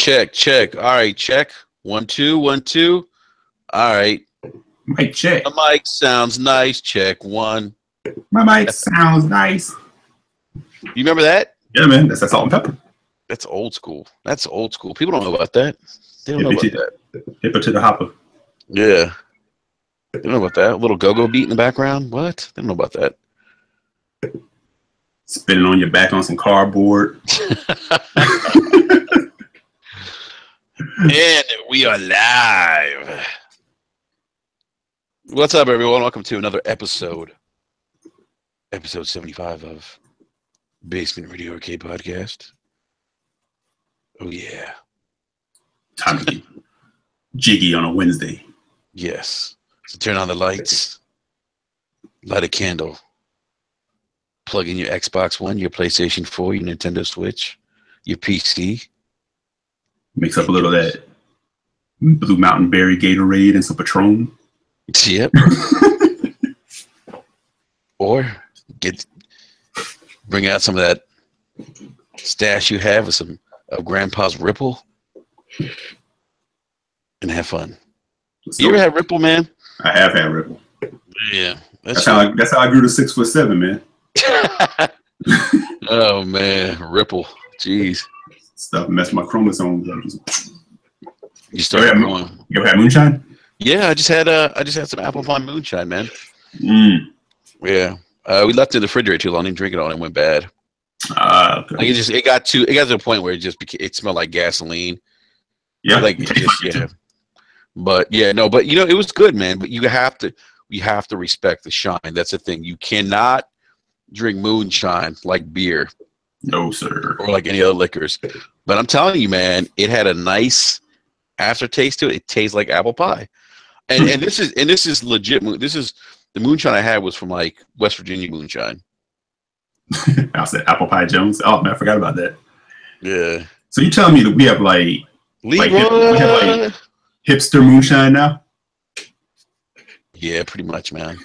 Check, check. All right, check. 1 2 1 2. All right. Mic check. The mic sounds nice. Check one. My mic sounds nice. You remember that? Yeah, man. That's salt and pepper. That's old school. That's old school. People don't know about that. They don't know about that. Hipper to the hopper. Yeah. They don't know about that. A little go-go beat in the background. What? They don't know about that. Spinning on your back on some cardboard. And we are live. What's up, everyone? Welcome to another episode 75 of Basement Radio Arcade Podcast. Oh, yeah. Time to be jiggy on a Wednesday. Yes. So turn on the lights, light a candle, plug in your Xbox One, your PlayStation 4, your Nintendo Switch, your PC. Mix up a little of that Blue Mountain Berry Gatorade and some Patron. Yep. Or bring out some of that stash you have with some of Grandpa's Ripple and have fun. You ever had Ripple, man? I have had Ripple. Yeah. That's how I grew to 6'7", man. Oh man, Ripple. Jeez. Stuff messed my chromosomes up. You started going. You ever had moonshine? Yeah, I just had some apple pie moonshine, man. Yeah. We left it in the refrigerator too long, didn't drink it all, and it went bad. Okay. Like it got to the point where it smelled like gasoline. Yeah. Yeah. But it was good, man. But you have to respect the shine. That's the thing. You cannot drink moonshine like beer. No, sir. Or like any other liquors. But I'm telling you, man, it had a nice aftertaste to it. It tastes like apple pie. And this is legit. This is the moonshine I had was from like West Virginia moonshine. I said Apple Pie Jones. Oh man, I forgot about that. Yeah. So you telling me that we have we have hipster moonshine now? Yeah, pretty much, man.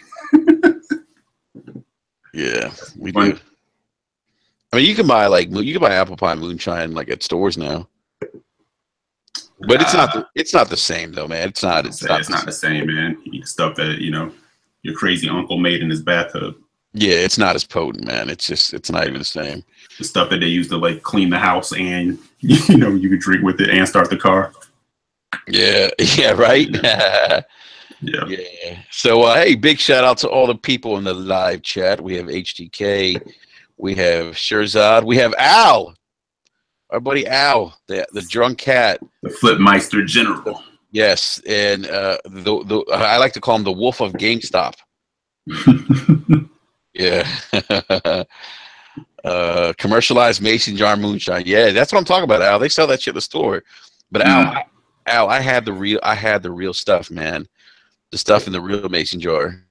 Yeah, we Fun. do. I mean, you can buy apple pie moonshine like at stores now, but it's not the same though, man. It's not the same, man. You need stuff that your crazy uncle made in his bathtub. Yeah, it's not as potent, man. It's not even the same. The stuff that they use to like clean the house and you can drink with it and start the car. Yeah, right. Yeah. So, hey, big shout out to all the people in the live chat. We have HTK, we have Shirzad, we have Al, our buddy Al, the drunk cat, the Flipmeister General. Yes, and I like to call him the Wolf of GameStop. Yeah. Commercialized mason jar moonshine. Yeah, that's what I'm talking about, Al. They sell that shit at the store. But Al, I had the real stuff, man. The stuff in the real mason jar.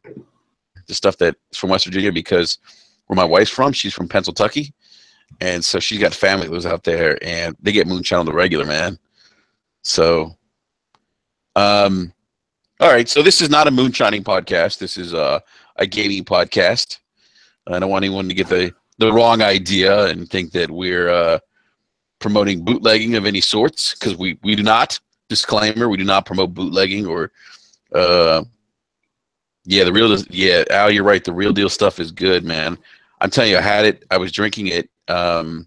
The stuff that's from West Virginia, because where my wife's from, she's from Pennsylvania. And so she's got family that lives out there, and they get moonshine on the regular, man. So all right, so this is not a moonshining podcast. This is a gaming podcast. I don't want anyone to get the wrong idea and think that we're promoting bootlegging of any sorts, because we do not. Disclaimer: we do not promote bootlegging or Al, you're right. The real deal stuff is good, man. I'm telling you, I had it. I was drinking it for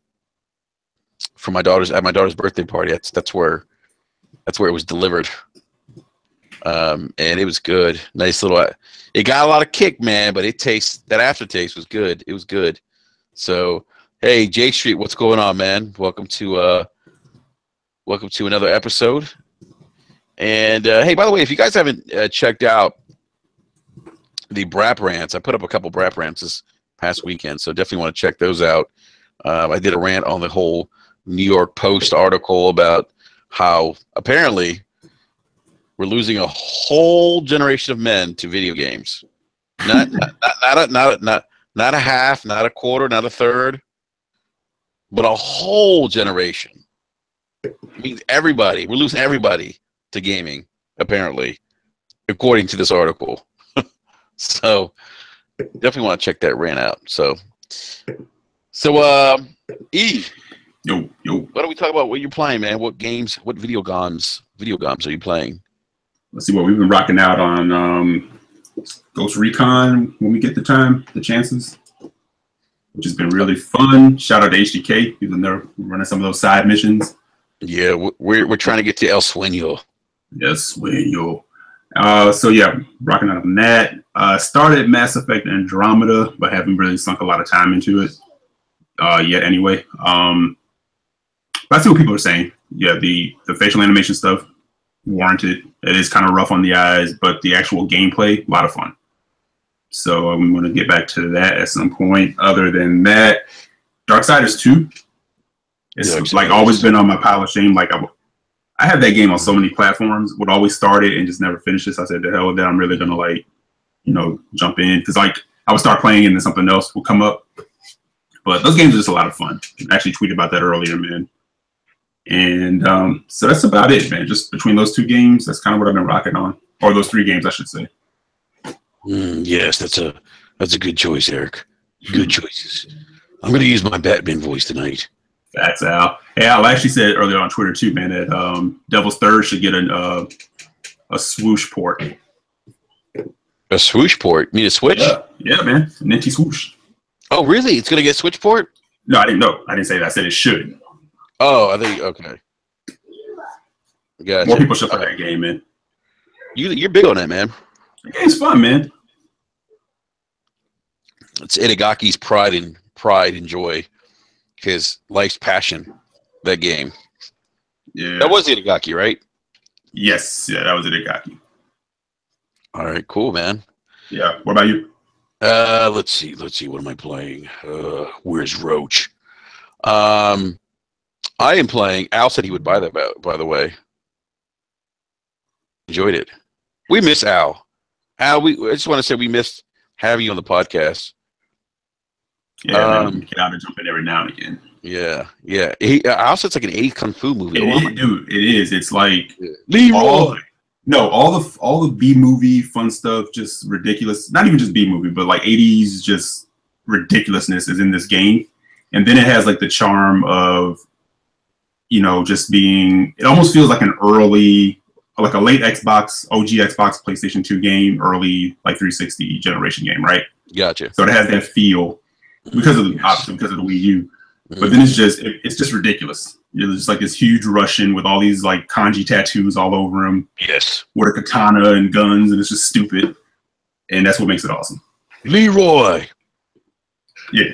my daughter's birthday party. That's where it was delivered. And it was good. Nice little. It got a lot of kick, man, but that aftertaste was good. It was good. So, hey, J Street, what's going on, man? Welcome to another episode. And hey, by the way, if you guys haven't checked out the Brap Rants, I put up a couple Brap Rants this past weekend, so definitely want to check those out. I did a rant on the whole New York Post article about how apparently we're losing a whole generation of men to video games. Not a half, not a quarter, not a third, but a whole generation. It means everybody. We're losing everybody to gaming, apparently, according to this article. So definitely want to check that rant out. So Eve, Yo, yo. Why don't we talk about what you're playing, man? What games? What video games are you playing? Let's see what we've been rocking out on. Ghost Recon when we get the chances, which has been really fun. Shout out to HDK. He's in there running some of those side missions. Yeah, we're trying to get to El Sueño. Yes, Sueño. So yeah, rocking out on that. Started Mass Effect Andromeda, but haven't really sunk a lot of time into it yet. Anyway, but I see what people are saying. Yeah, the facial animation stuff warranted. It is kind of rough on the eyes, but the actual gameplay, a lot of fun. So I'm going to get back to that at some point. Other than that, Darksiders 2. It's like always been on my pile of shame. Like I have that game on so many platforms. Would always start it and just never finish it. So I said, the hell with that. I'm really gonna like, jump in because like I would start playing and then something else will come up. But those games are just a lot of fun. I actually tweeted about that earlier, man. And so that's about it, man. Just between those two games, that's kind of what I've been rocking on, or those three games, I should say. Yes, that's a good choice, Eric. Good choices. I'm gonna use my Batman voice tonight. That's Al. Hey, Al actually said earlier on Twitter too, man, that Devil's Third should get a swoosh port. A swoosh port? You mean a Switch? Yeah, man. An NT swoosh. Oh, really? It's gonna get Switch port? No, I didn't know. I didn't say that. I said it should. Oh, I think okay. Gotcha. More people should play that game, man. You're big on that, man. The game's fun, man. It's Itagaki's pride and joy. His life's passion. That game. Yeah. That was Itagaki, right? Yes. Yeah, that was Itagaki. All right, cool, man. Yeah. What about you? Let's see. What am I playing? Where's Roach? I am playing. Al said he would buy that, by the way. Enjoyed it. We miss Al. Al, I just want to say we missed having you on the podcast. Yeah, man, get out and jump in every now and again. Yeah. Al said it's like an 80s kung fu movie. Dude, it is. It's like Leroy. All the B movie fun stuff, just ridiculous. Not even just B movie, but like 80s just ridiculousness is in this game. And then it has like the charm of, just being, it almost feels like an early, like a late Xbox, OG Xbox, PlayStation 2 game, early like 360 generation game, right? Gotcha. So it has that feel because of the Wii U. But then it's just ridiculous. You're just like this huge Russian with all these like kanji tattoos all over him. Yes. With a katana and guns, and it's just stupid. And that's what makes it awesome. Leroy. Yeah.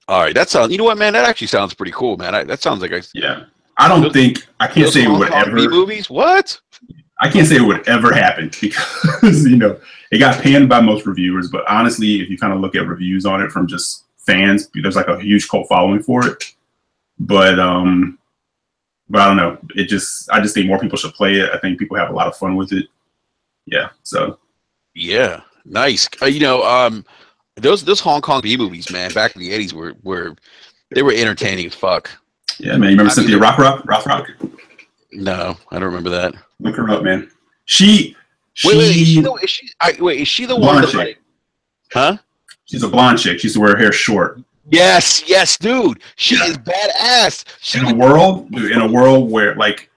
All right. That sounds. You know what, man? That actually sounds pretty cool, man. That sounds like a. Yeah. I can't say it would ever. B-movies? What? I can't say it would ever happen because it got panned by most reviewers. But honestly, if you kind of look at reviews on it from just fans, there's like a huge cult following for it. But I don't know. I just think more people should play it. I think people have a lot of fun with it. Yeah. So. Yeah. Nice. Those Hong Kong B movies, man, back in the 80s were entertaining as fuck. Yeah, man. You remember Cynthia Rothrock? No, I don't remember that. Look her up, man. Wait, is she the one that, like, huh? She's a blonde chick. She used to wear her hair short. Yes, dude. She is badass. In a world where like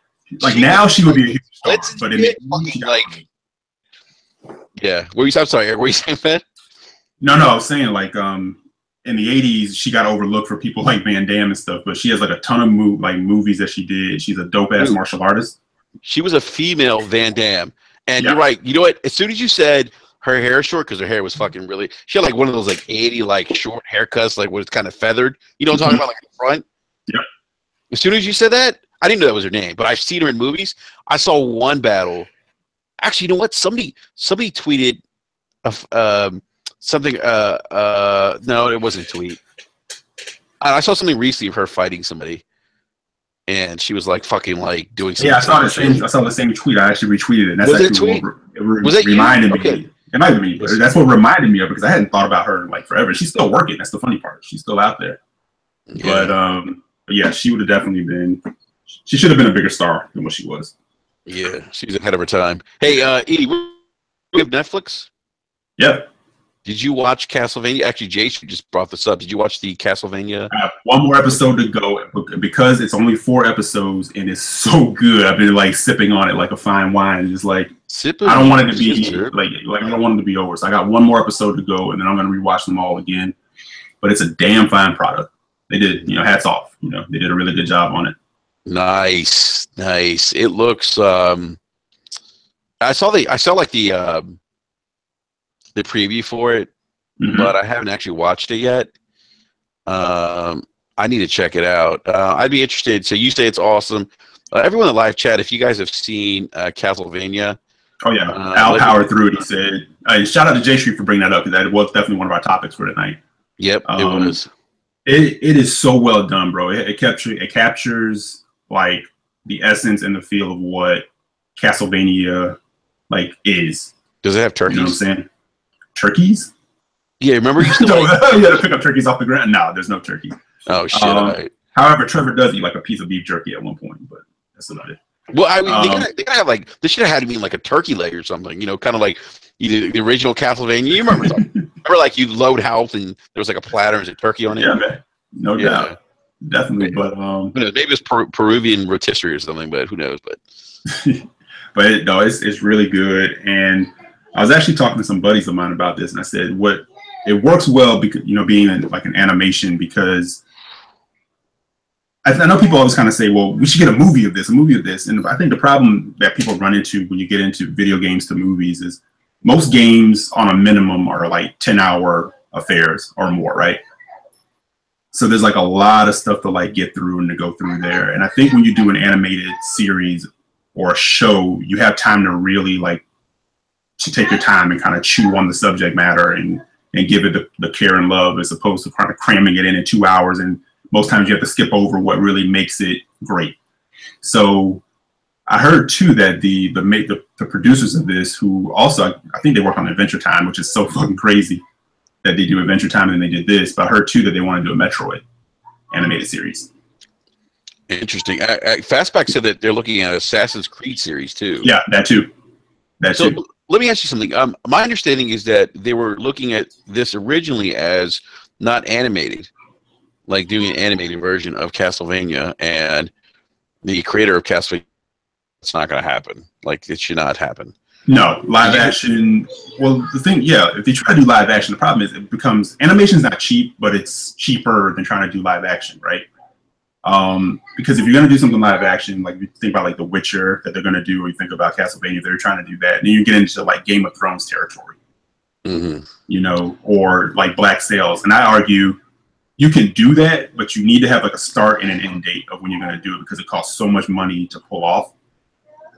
now she would be a huge star, but in the yeah. I'm sorry, Eric. What were you saying, man? No, I was saying like in the 80s she got overlooked for people like Van Damme and stuff, but she has like a ton of movies that she did. She's a dope ass martial artist. She was a female Van Damme, and you're right. You know what? As soon as you said her hair is short, because her hair was fucking really, she had like one of those like 80 like short haircuts, like where it's kind of feathered. You know what I'm talking about, like in the front. Yep. As soon as you said that, I didn't know that was her name, but I've seen her in movies. I saw one battle. Actually, you know what? Somebody tweeted something. No, it wasn't a tweet. I saw something recently of her fighting somebody, and she was like fucking like doing something. Yeah, I saw the same tweet. I actually retweeted it. And that's was actually it what reminded me. Okay. It might be me, but that's what reminded me of it because I hadn't thought about her like forever. She's still working. That's the funny part. She's still out there. Yeah. But yeah, she would have definitely been. She should have been a bigger star than what she was. Yeah, she's ahead of her time. Hey, Edie, we have Netflix. Yep. Did you watch Castlevania? Actually, Jason just brought this up. Did you watch the Castlevania? I have one more episode to go because it's only 4 episodes and it's so good. I've been like sipping on it like a fine wine. Just like I don't want it to be like I don't want it to be over. So I got one more episode to go, and then I'm gonna rewatch them all again. But it's a damn fine product. They did, hats off. They did a really good job on it. Nice. It looks. I saw like the preview for it, but I haven't actually watched it yet. I need to check it out. I'd be interested. So you say it's awesome. Everyone in the live chat, if you guys have seen Castlevania. Oh, yeah. Al powered through it. He said, shout out to J Street for bringing that up, because that was definitely one of our topics for tonight. Yep, it was. It is so well done, bro. It captures like the essence and the feel of what Castlevania like is. Does it have turkeys? You know what I'm saying? Turkeys? Yeah, remember you used to you had to pick up turkeys off the ground? No, there's no turkey. Oh shit! However, Trevor does eat like a piece of beef jerky at one point, but that's about it. Well, I mean, they gotta have like this should have had to be like a turkey leg or something, kind of like the original Castlevania. You remember? Remember, like you load house and there was like a platter and a turkey on it. Yeah, man. No doubt, definitely. But maybe it's Peruvian rotisserie or something, but who knows? But but no, it's really good. And I was actually talking to some buddies of mine about this, and I said it works well because being like an animation, because I know people always kind of say, well, we should get a movie of this, and I think the problem that people run into when you get into video games to movies is most games on a minimum are like 10-hour affairs or more, right? So there's like a lot of stuff to like get through and to go through there. And I think when you do an animated series or a show, you have time to really like to take your time and kind of chew on the subject matter and give it the care and love, as opposed to kind of cramming it in 2 hours. And most times you have to skip over what really makes it great. So I heard too that the producers of this, who also I think they work on Adventure Time, which is so fucking crazy that they do Adventure Time and then they did this. But I heard too that they want to do a Metroid animated series. Interesting. Fastback said that they're looking at Assassin's Creed series too. Yeah, that too. Too. Let me ask you something. My understanding is that they were looking at this originally as not animated, like doing an animated version of Castlevania, and the creator of Castlevania, it's not going to happen. Like, it should not happen. No, live action. Well, the thing, if you try to do live action, the problem is it becomes animation's not cheap, but it's cheaper than trying to do live action, right? Because if you're going to do something live action, like you think about like The Witcher that they're going to do, or you think about Castlevania, they're trying to do that, and then you get into like Game of Thrones territory, or like Black Sails. And I argue you can do that, but you need to have like a start and an end date of when you're going to do it, because it costs so much money to pull off.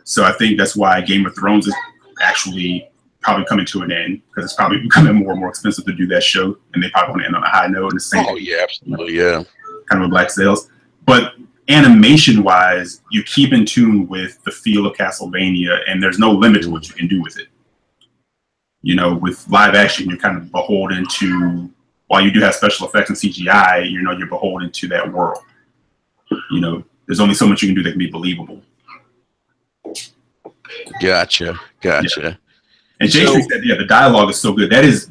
So I think that's why Game of Thrones is actually probably coming to an end, because it's probably becoming more and more expensive to do that show, and they probably want to end on a high note. And the same. Oh yeah, absolutely, yeah. Kind of a Black Sails. But animation-wise, you keep in tune with the feel of Castlevania, and there's no limit to what you can do with it. With live action, you're kind of beholden to, while you do have special effects and CGI, you're beholden to that world. There's only so much you can do that can be believable. Gotcha. Yeah. And J Street said, the dialogue is so good. That is,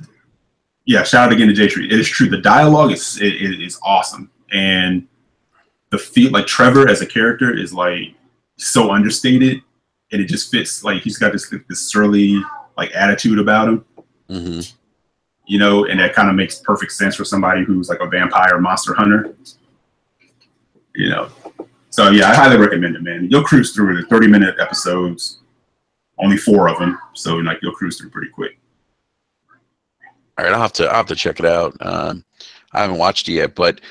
shout out again to J Street. It is true. The dialogue is awesome. And the feel, like Trevor as a character is like so understated, and it just fits. Like he's got this surly like attitude about him, and that kind of makes perfect sense for somebody who's like a vampire monster hunter. So I highly recommend it, man. You'll cruise through it. 30-minute episodes, only 4 of them, so like you'll cruise through pretty quick. All right, I'll have to check it out. I haven't watched it yet, but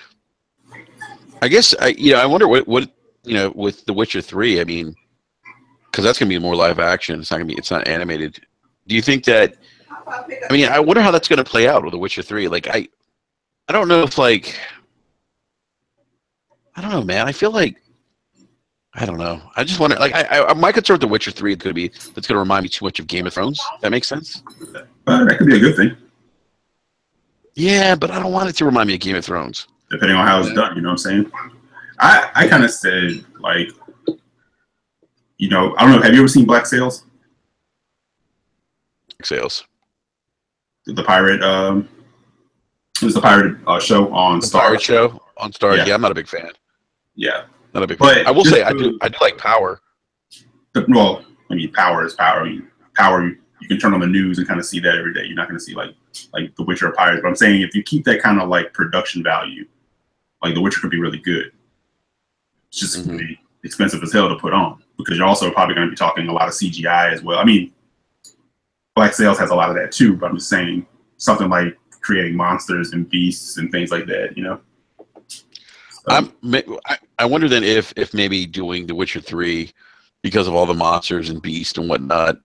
I guess I wonder what with The Witcher 3. I mean, because that's gonna be more live action. It's not animated. Do you think that? I mean, I wonder how that's gonna play out with The Witcher 3. Like I don't know if like I don't know, man. I feel like I don't know. I just wonder. Like my concern with The Witcher 3 is gonna be that's gonna remind me too much of Game of Thrones. That makes sense. That could be a good thing. Yeah, but I don't want it to remind me of Game of Thrones. Depending on how it's done, you know what I'm saying? I kind of said, like, I don't know, have you ever seen Black Sails? Black Sails. the pirate. It was the pirate show on The Star. Pirate Show on Star. Yeah. Yeah, I'm not a big fan. Yeah, Not a big but fan. I will just say I do like Power. well, I mean, power is power. I mean, power. You can turn on the news and kind of see that every day. You're not going to see like The Witcher or Pirates. But I'm saying if you keep that kind of like production value, like The Witcher could be really good. It's just going to be expensive as hell to put on because you're also probably going to be talking a lot of CGI as well. I mean, Black Sails has a lot of that too, but I'm just saying something like creating monsters and beasts and things like that, you know? I wonder then if maybe doing The Witcher 3 because of all the monsters and beasts and whatnot,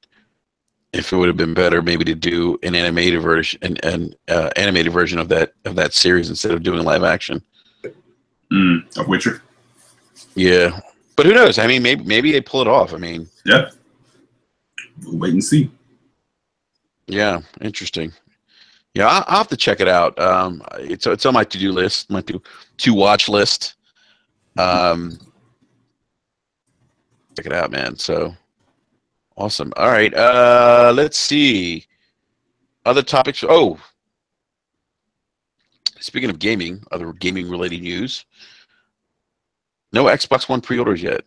if it would have been better maybe to do an animated version animated version of that series instead of doing live action. Of Witcher. Yeah, but who knows? I mean, maybe they pull it off. I mean, yeah, we'll wait and see. Yeah, interesting. Yeah, I'll have to check it out. It's on my to-do list, my to watch list. Check it out, man. So awesome. All right, let's see other topics. Oh, speaking of gaming, other gaming related news. No Xbox One pre-orders yet.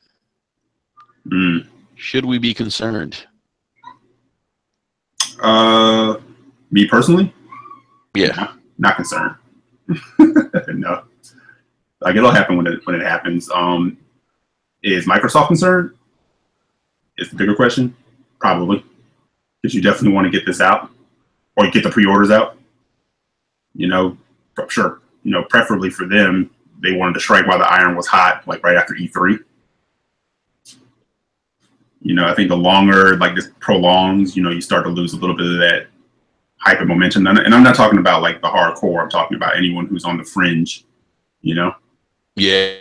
Should we be concerned? Me personally? Yeah. Not concerned. No. Like it'll happen when it happens. Is Microsoft concerned? Is the bigger question. Probably. Because you definitely want to get this out. Or get the pre-orders out. You know, sure. You know, preferably for them, they wanted to strike while the iron was hot, like right after E3. You know, I think the longer like this prolongs, you know, you start to lose a little bit of that hype and momentum. And I'm not talking about like the hardcore. I'm talking about anyone who's on the fringe, you know? Yeah.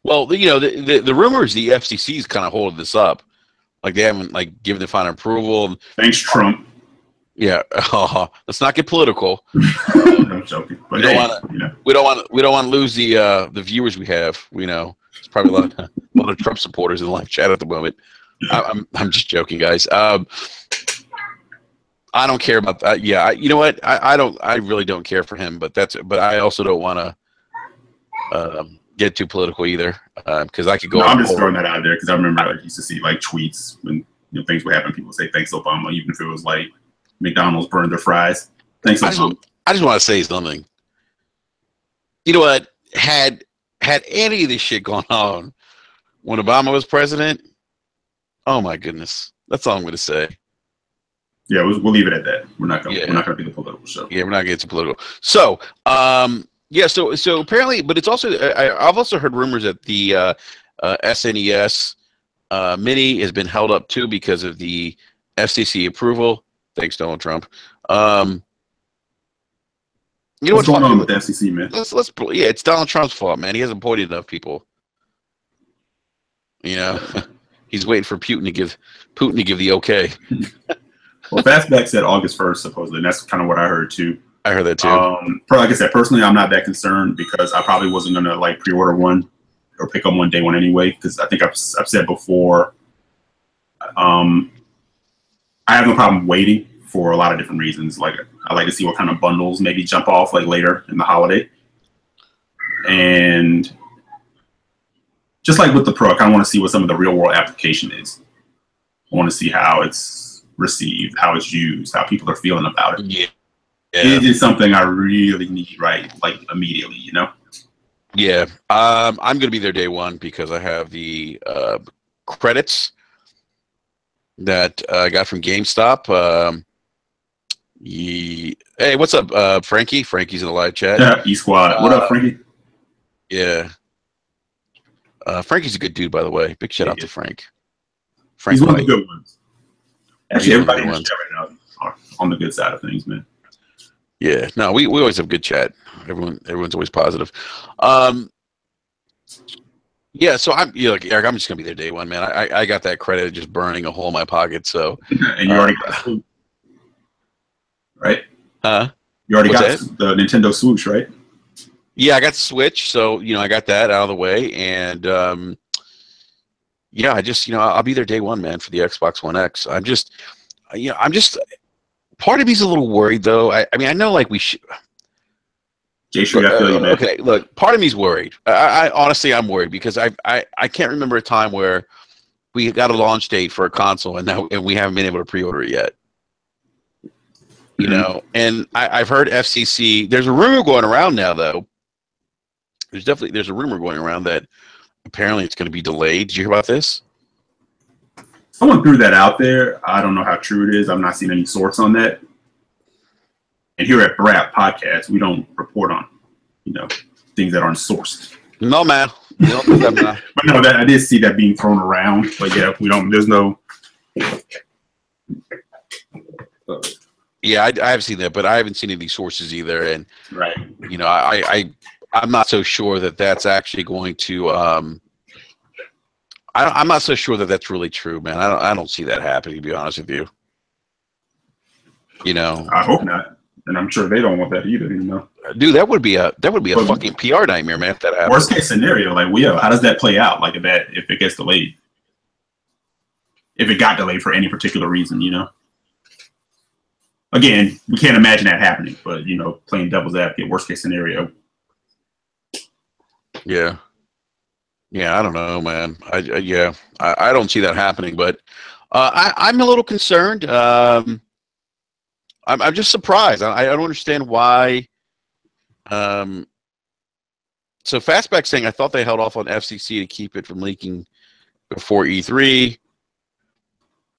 Well, you know, the rumor is the FCC is kind of holding this up. Like they haven't like given the final approval. Thanks, Trump. Yeah. Let's not get political. I'm joking. But we don't want to lose the viewers we have. You know, it's probably a lot of Trump supporters in the live chat at the moment. I'm just joking, guys. I don't care about that. Yeah, you know what? I really don't care for him. But I also don't want to get too political either, because I could go. No, I'm just throwing that out there because I remember I used to see like tweets when things would happen. People say thanks Obama, even if it was like McDonald's burned their fries. Thanks Obama. I just want to say something. You know what? Had any of this shit gone on when Obama was president, oh my goodness, that's all I'm going to say. Yeah, we'll leave it at that. We're not going to be the political show. Yeah, we're not getting too political. So, yeah, so apparently, but it's also I've also heard rumors that the SNES Mini has been held up too because of the FCC approval. Thanks, Donald Trump. You know what's going on with the FCC, man? Yeah, it's Donald Trump's fault, man. He hasn't appointed enough people. You know, he's waiting for Putin to give the okay. Well, Fastback said August 1st, supposedly, and that's kind of what I heard too. I heard that too. Like I said, personally, I'm not that concerned because I probably wasn't gonna like pre-order one or pick up one day one anyway. Because I think I've said before, I have no problem waiting for a lot of different reasons. Like I like to see what kind of bundles maybe jump off like later in the holiday, and just like with the Pro, I kind of want to see what some of the real world application is. I want to see how it's received, how it's used, how people are feeling about it. Yeah. It is something I really need, right? Like immediately, you know? Yeah. I'm going to be there day one because I have the credits that I got from GameStop. Hey, what's up, Frankie? Frankie's in the live chat. Yeah, E-Squad. What up, Frankie? Yeah. Frankie's a good dude, by the way. Big shout out to Frank. He's one of the good ones. Actually, everybody in the chat right now are on the good side of things, man. Yeah, no, we always have good chat. Everyone's always positive. Yeah, so I'm like Eric. I'm just gonna be there day one, man. I got that credit just burning a hole in my pocket. So and you already got Swoosh, right? You already got the Nintendo Swoosh, right? Yeah, I got Switch, so I got that out of the way, and yeah, I just I'll be there day one, man, for the Xbox One X. I'm just part of me's a little worried though. I mean, I know like we should. Jay Street, I feel you, man. Okay, look, part of me's worried. I honestly, I'm worried because I can't remember a time where we got a launch date for a console and we haven't been able to pre-order it yet. You know, and I've heard FCC. There's a rumor going around now, though. There's a rumor going around that apparently it's going to be delayed. Did you hear about this? Someone threw that out there. I don't know how true it is. I've not seen any source on that. And here at Brap Podcast, we don't report on, things that aren't sourced. No, man. We don't do that, man. But no, I did see that being thrown around. But yeah, we don't. There's no. Yeah, I have seen that, but I haven't seen any sources either. And right, I'm not so sure that that's actually going to. I'm not so sure that that's really true, man. I don't see that happening. To be honest with you, I hope not, and I'm sure they don't want that either. Dude, that would be a fucking PR nightmare, man. If that happens. Worst case scenario, like, how does that play out? Like, if it gets delayed, if it got delayed for any particular reason, Again, we can't imagine that happening, but playing devil's advocate, worst case scenario. Yeah, I don't know, man. I don't see that happening, but I'm a little concerned. I'm just surprised. I don't understand why. So Fastback saying I thought they held off on FCC to keep it from leaking before E3.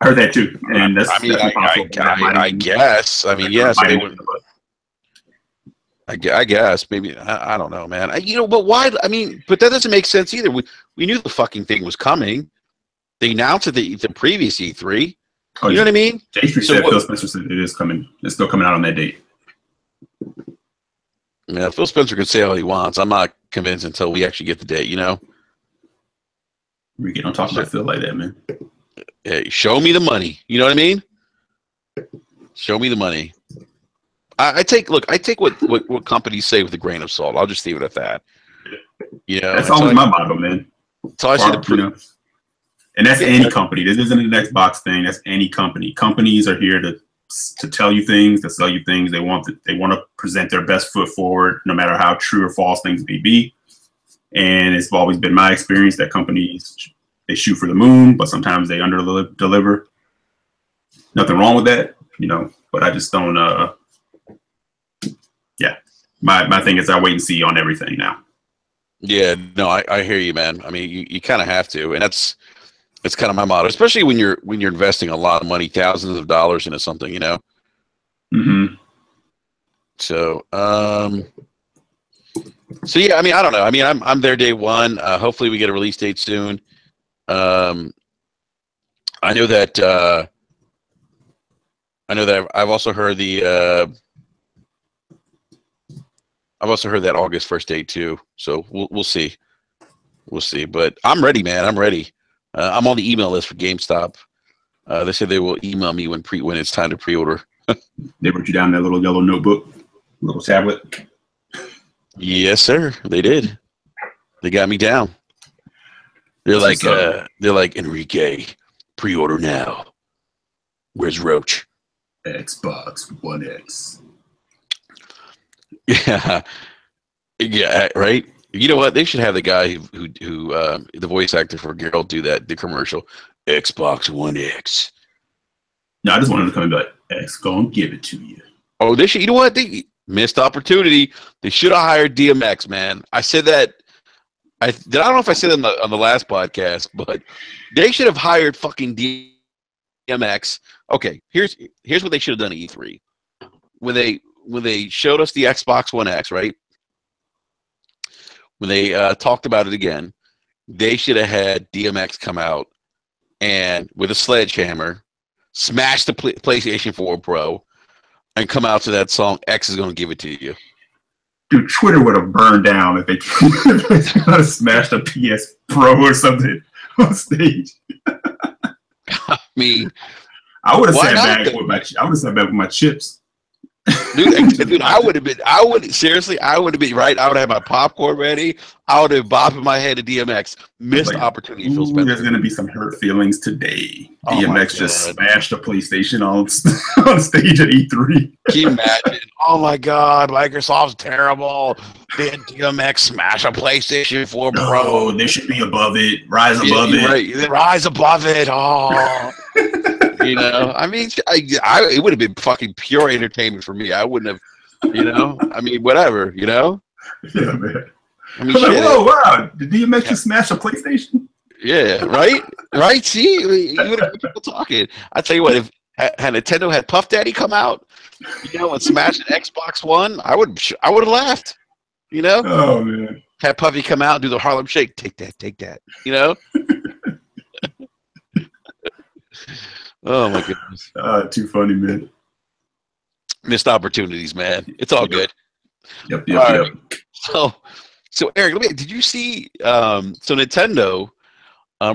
I heard that too, and that's. I guess. I mean, yes, they would. I guess maybe I don't know, man. But why? I mean, but that doesn't make sense either. We knew the fucking thing was coming. They announced it the previous E3. You know what I mean? Jay Street said Phil Spencer said it is coming. It's still coming out on that date. Yeah, Phil Spencer can say all he wants. I'm not convinced until we actually get the date. Ricky, don't talk about Phil like that, man. Hey, show me the money. You know what I mean? Show me the money. I take what companies say with a grain of salt. I'll just leave it at that. That's always my motto, man. So I see the proof. And that's any company. This isn't an Xbox thing. That's any company. Companies are here to tell you things, to sell you things. They want to present their best foot forward, no matter how true or false things may be. And it's always been my experience that companies, they shoot for the moon, but sometimes they under-deliver. Nothing wrong with that, but I just don't, my thing is I wait and see on everything now. Yeah, no, I hear you, man. I mean, you kind of have to, and that's kind of my motto, especially when you're investing a lot of money, thousands of dollars into something, Mm-hmm. So, yeah, I mean, I don't know. I mean, I'm there day one. Hopefully, we get a release date soon. I know that I've also heard that August 1st date too. So we'll see. We'll see. But I'm ready, man. I'm ready. I'm on the email list for GameStop. They said they will email me when it's time to pre-order. They wrote you down that little yellow notebook, little tablet. Yes, sir. They did. They got me down. They're like Enrique, pre-order now. Where's Roach? Xbox One X. Yeah, right. You know what? They should have the guy who the voice actor for Geralt do the commercial. Xbox One X. No, I just wanted to come and be like, X, go and give it to you. Oh, they should. You know what? They missed opportunity. They should have hired DMX, man. I said that. I don't know if I said it on the last podcast, but they should have hired fucking DMX. Okay, here's what they should have done at E3. When they showed us the Xbox One X, right? When they talked about it again, they should have had DMX come out and with a sledgehammer smash the PlayStation 4 Pro and come out to that song, X is going to give it to you. Dude, Twitter would have burned down if they smashed a PS Pro or something on stage. I mean, I would have sat back with my chips. Dude, I would have been. Seriously, I would have been right. I would have my popcorn ready. I would have bopping my head to DMX. Missed opportunity. Phil Spencer. There's gonna be some hurt feelings today. Oh DMX just smashed a PlayStation on stage at E3. Can you imagine? Oh my God, Microsoft's terrible. Did DMX smash a PlayStation 4 Pro? Oh, they should be above it. Rise above it. Right. Rise above it. Oh. You know, I mean, it would have been fucking pure entertainment for me. I wouldn't have, you know, I mean, whatever, you know? Yeah, man. I mean, like, whoa, wow. Did DMX just smash a PlayStation? Yeah, right? Right? See? You would have people talking. I tell you what, if had Nintendo had Puff Daddy come out, you know, and smash an Xbox One, I would have laughed, you know? Oh, man. Had Puffy come out and do the Harlem Shake. Take that, you know? Oh my goodness! Too funny, man. Missed opportunities, man. It's all good. Yep. Right. So Eric, did you see? So Nintendo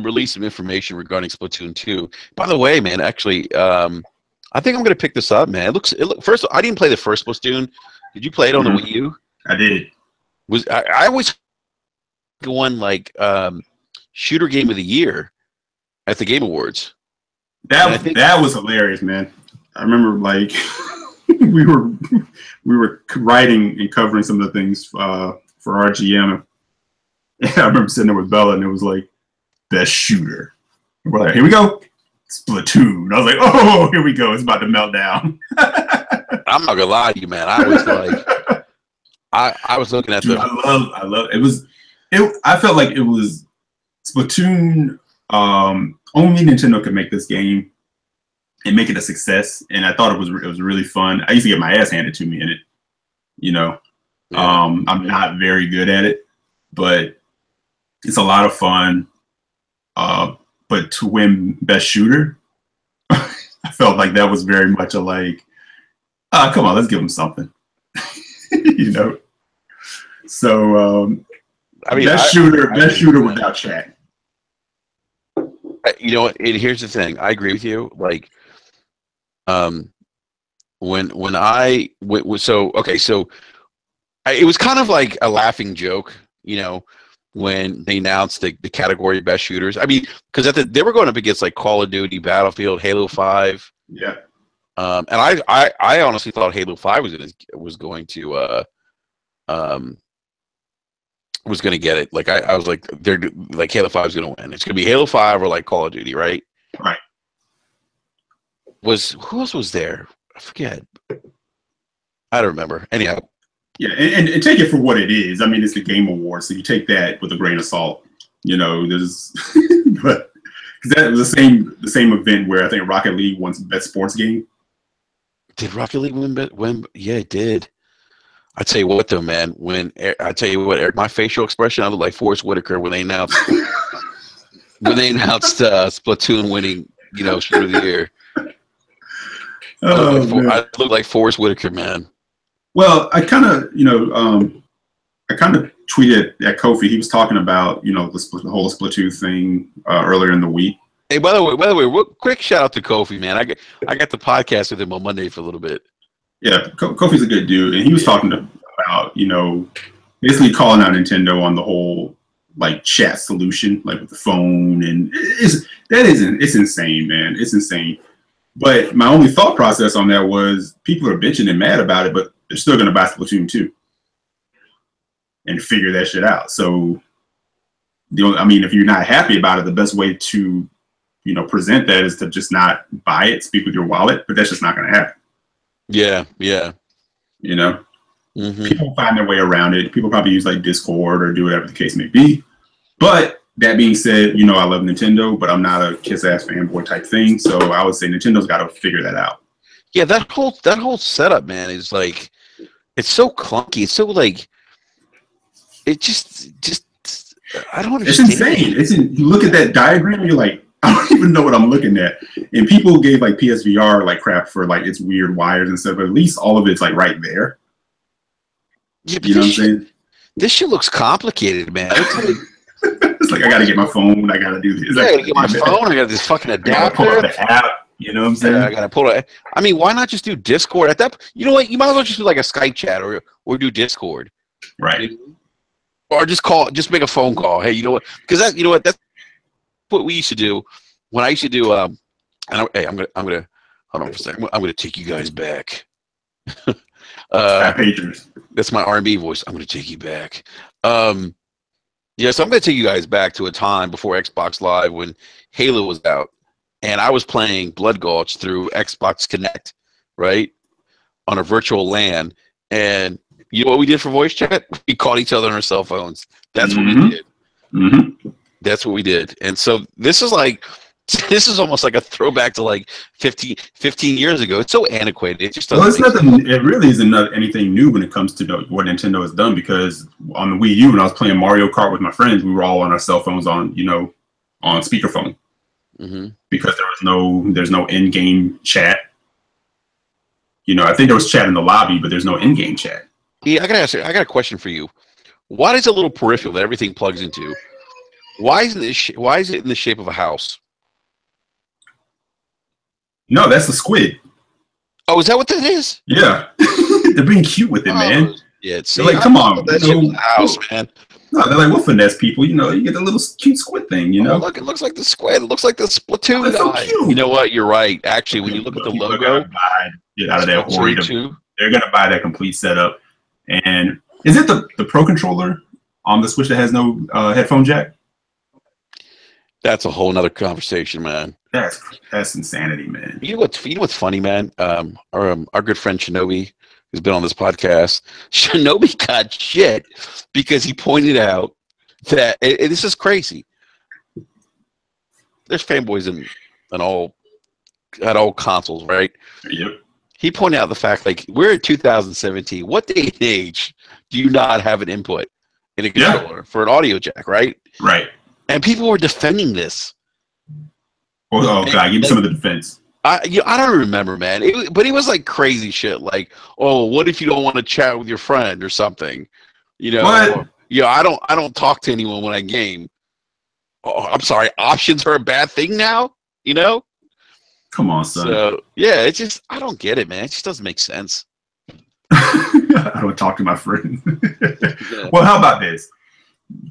released some information regarding Splatoon 2. By the way, man, actually, I think I'm gonna pick this up, man. It looks. First, I didn't play the first Splatoon. Did you play it on the Wii U? I did. I always won like shooter game of the year at the Game Awards. That was hilarious, man. I remember like we were writing and covering some of the things for RGM. And I remember sitting there with Bella, and it was like best shooter. And we're like, here we go, Splatoon. I was like, oh, here we go. It's about to melt down. I'm not gonna lie to you, man. I was like, I was looking at Dude, I love it. I felt like it was Splatoon. Only Nintendo could make this game and make it a success, and I thought it was really fun. I used to get my ass handed to me in it, you know. Yeah. I'm not very good at it, but it's a lot of fun. But to win best shooter, I felt like that was very much a like, come on, let's give them something, you know. So I mean, best shooter without chat. You know, here's the thing. I agree with you. Like, when I was so it was kind of like a laughing joke, you know, when they announced the category best shooters. I mean, because they were going up against like Call of Duty, Battlefield, Halo 5. Yeah. And I honestly thought Halo 5 was going to get it. Like I was like, they're like Halo 5 is gonna win. It's gonna be Halo 5 or like Call of Duty, right? Right. Who else was there? I forget. I don't remember. Anyhow. Yeah, and take it for what it is. I mean, it's the Game Awards, so you take that with a grain of salt. You know, there's but that was the same event where I think Rocket League won best sports game. Did Rocket League win? Yeah, it did. I tell you what, though, man. Eric, my facial expression, I look like Forrest Whitaker when they announced Splatoon winning, you know, shooter of the year. I look like Forrest Whitaker, man. Well, I kind of, you know, tweeted at Kofi. He was talking about, you know, the whole Splatoon thing earlier in the week. Hey, by the way, quick shout out to Kofi, man. I got the podcast with him on Monday for a little bit. Yeah, Kofi's a good dude, and he was talking about, you know, basically calling out Nintendo on the whole like chat solution, like with the phone, and it's insane, man. It's insane. But my only thought process on that was people are bitching and mad about it, but they're still going to buy Splatoon 2 and figure that shit out. So, I mean, if you're not happy about it, the best way to, you know, present that is to just not buy it, speak with your wallet, but that's just not going to happen. Yeah. You know, people find their way around it. People probably use like Discord or do whatever the case may be. But that being said, you know, I love Nintendo, but I'm not a kiss-ass fanboy type thing. So I would say Nintendo's got to figure that out. Yeah, that whole setup, man, is like, it's so clunky. It's so like, it just I don't understand. It's insane. You look at that diagram, you're like, I don't even know what I'm looking at. And people gave like PSVR like crap for like its weird wires and stuff, but at least all of it's like right there. Yeah, you know what I'm saying? This shit looks complicated, man. It's like I gotta get my phone. I gotta do this. I gotta get my phone. I got this fucking adapter. I gotta pull up the app. You know what I'm saying? Yeah, I gotta pull it. I mean, why not just do Discord at that? You know what? You might as well just do like a Skype chat or do Discord, Right. or just make a phone call. Hey, you know what? Because you know what? That's what we used to do when I used to do. Hey, I'm gonna hold on for a second. I'm gonna take you guys back. Pagers. That's my R&B voice. I'm gonna take you back. Yeah, so I'm gonna take you guys back to a time before Xbox Live when Halo was out. And I was playing Blood Gulch through Xbox Connect, right, on a virtual LAN. And you know what we did for voice chat? We called each other on our cell phones. That's what we did. That's what we did. And so this is almost like a throwback to like 15 years ago. It's so antiquated. It just doesn't. Well, it's nothing. It really isn't anything new when it comes to what Nintendo has done. Because on the Wii U, when I was playing Mario Kart with my friends, we were all on our cell phones on speakerphone. Because there's no in-game chat. I think there was chat in the lobby, but there's no in-game chat. Yeah, I got a question for you. Why is a little peripheral that everything plugs into? Why is it in the shape of a house? No, that's the squid. Oh, is that what that is? Yeah, they're being cute with it, man. Yeah, they're like, come on, that shit was a house, man. No, they're like, we'll finesse people. You get a little cute squid thing. Oh, look, it looks like the squid. It looks like the Splatoon guy. So you know what? You're right. Actually, when you look at the logo, get out of that horde. They're gonna buy that complete setup. And is it the Pro Controller on the Switch that has no headphone jack? That's a whole nother conversation, man. That's insanity, man. You know what's funny, man? Our good friend Shinobi, who's been on this podcast, Shinobi got shit because he pointed out that this is crazy. There's fanboys in all consoles, right? Yep. He pointed out the fact, like, we're in 2017. What day and age do you not have an input in a controller for an audio jack, right? Right. And people were defending this. Oh God, give me some of the defense. I don't remember, man. But it was like crazy shit. Like, oh, what if you don't want to chat with your friend or something? What? I don't talk to anyone when I game. Oh, I'm sorry. Options are a bad thing now. Come on, son. So yeah, it's just I don't get it, man. It just doesn't make sense. I don't talk to my friend. Yeah. Well, how about this?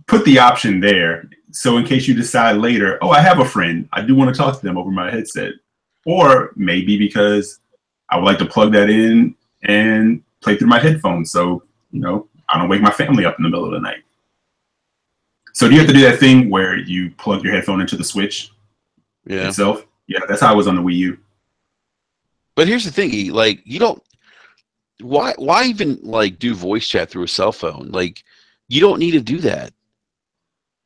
Put the option there. So in case you decide later, I have a friend, I do want to talk to them over my headset. Or maybe because I would like to plug that in and play through my headphones. So, I don't wake my family up in the middle of the night. So do you have to do that thing where you plug your headphone into the Switch itself? Yeah, that's how I was on the Wii U. But here's the thing, like, you don't, why even like do voice chat through a cell phone? Like, you don't need to do that.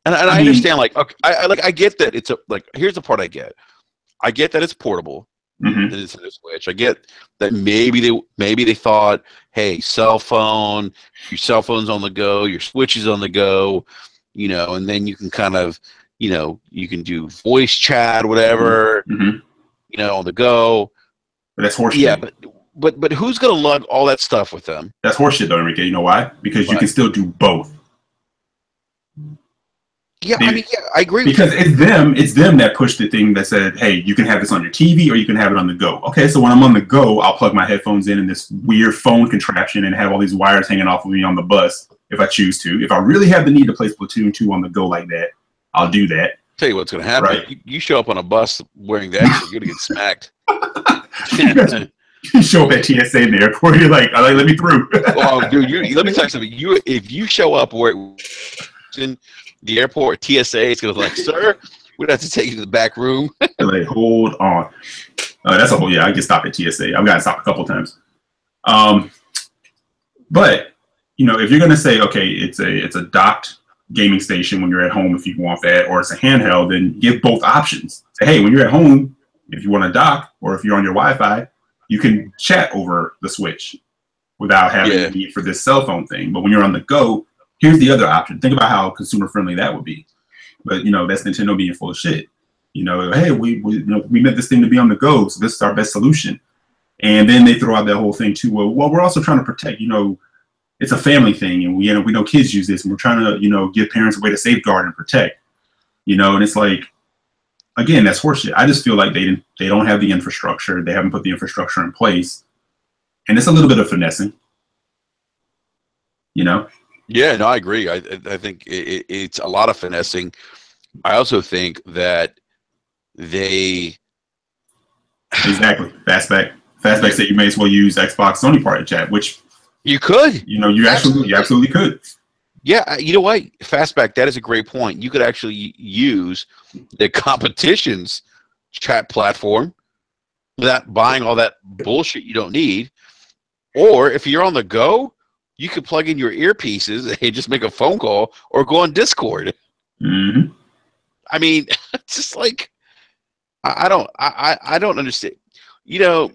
And I understand, like, okay, I get that it's here's the part I get. I get that it's portable. That it's in a Switch. I get that maybe they thought, hey, cell phone, your cell phone's on the go, your Switch is on the go, and then you can kind of, you can do voice chat, whatever, on the go. But that's horseshit. Yeah, but who's gonna lug all that stuff with them? That's horseshit, though, Enrique. You know why? Because you can still do both. Yeah, I agree. Because it's them that pushed the thing that said, hey, you can have this on your TV or you can have it on the go. Okay, so when I'm on the go, I'll plug my headphones in this weird phone contraption and have all these wires hanging off of me on the bus if I choose to. If I really have the need to play Splatoon 2 on the go like that, I'll do that. Tell you what's going to happen. Right. You show up on a bus wearing that, you're going to get smacked. You show up at TSA in the airport, you're like, let me through. Well, dude, let me tell you something. If you show up where in the airport, TSA is going to be like, sir, we'd have to take you to the back room. Like, hold on. That's a whole, I get stopped at TSA. I've got to stop a couple times. But, if you're going to say, okay, it's a docked gaming station when you're at home if you want that, or it's a handheld, then give both options. Say, hey, when you're at home, if you want to dock, or if you're on your Wi-Fi, you can chat over the Switch without having the need for this cell phone thing. But when you're on the go, here's the other option. Think about how consumer friendly that would be. But that's Nintendo being full of shit. Hey, we meant this thing to be on the go, so this is our best solution. And then they throw out that whole thing too. Well, we're also trying to protect. It's a family thing, and we know kids use this, and we're trying to give parents a way to safeguard and protect. And it's like, again, that's horseshit. I just feel like they don't have the infrastructure. They haven't put the infrastructure in place, and it's a little bit of finessing. You know? Yeah, no, I agree. I think it's a lot of finessing. I also think that they exactly Fastback said you may as well use Xbox Sony party chat, which you could. You absolutely could. Yeah, you know what? Fastback, that is a great point. You could actually use the competition's chat platform without buying all that bullshit you don't need. Or if you're on the go, you could plug in your earpieces and just make a phone call or go on Discord. Mm-hmm. I mean, it's just like I don't understand. You know,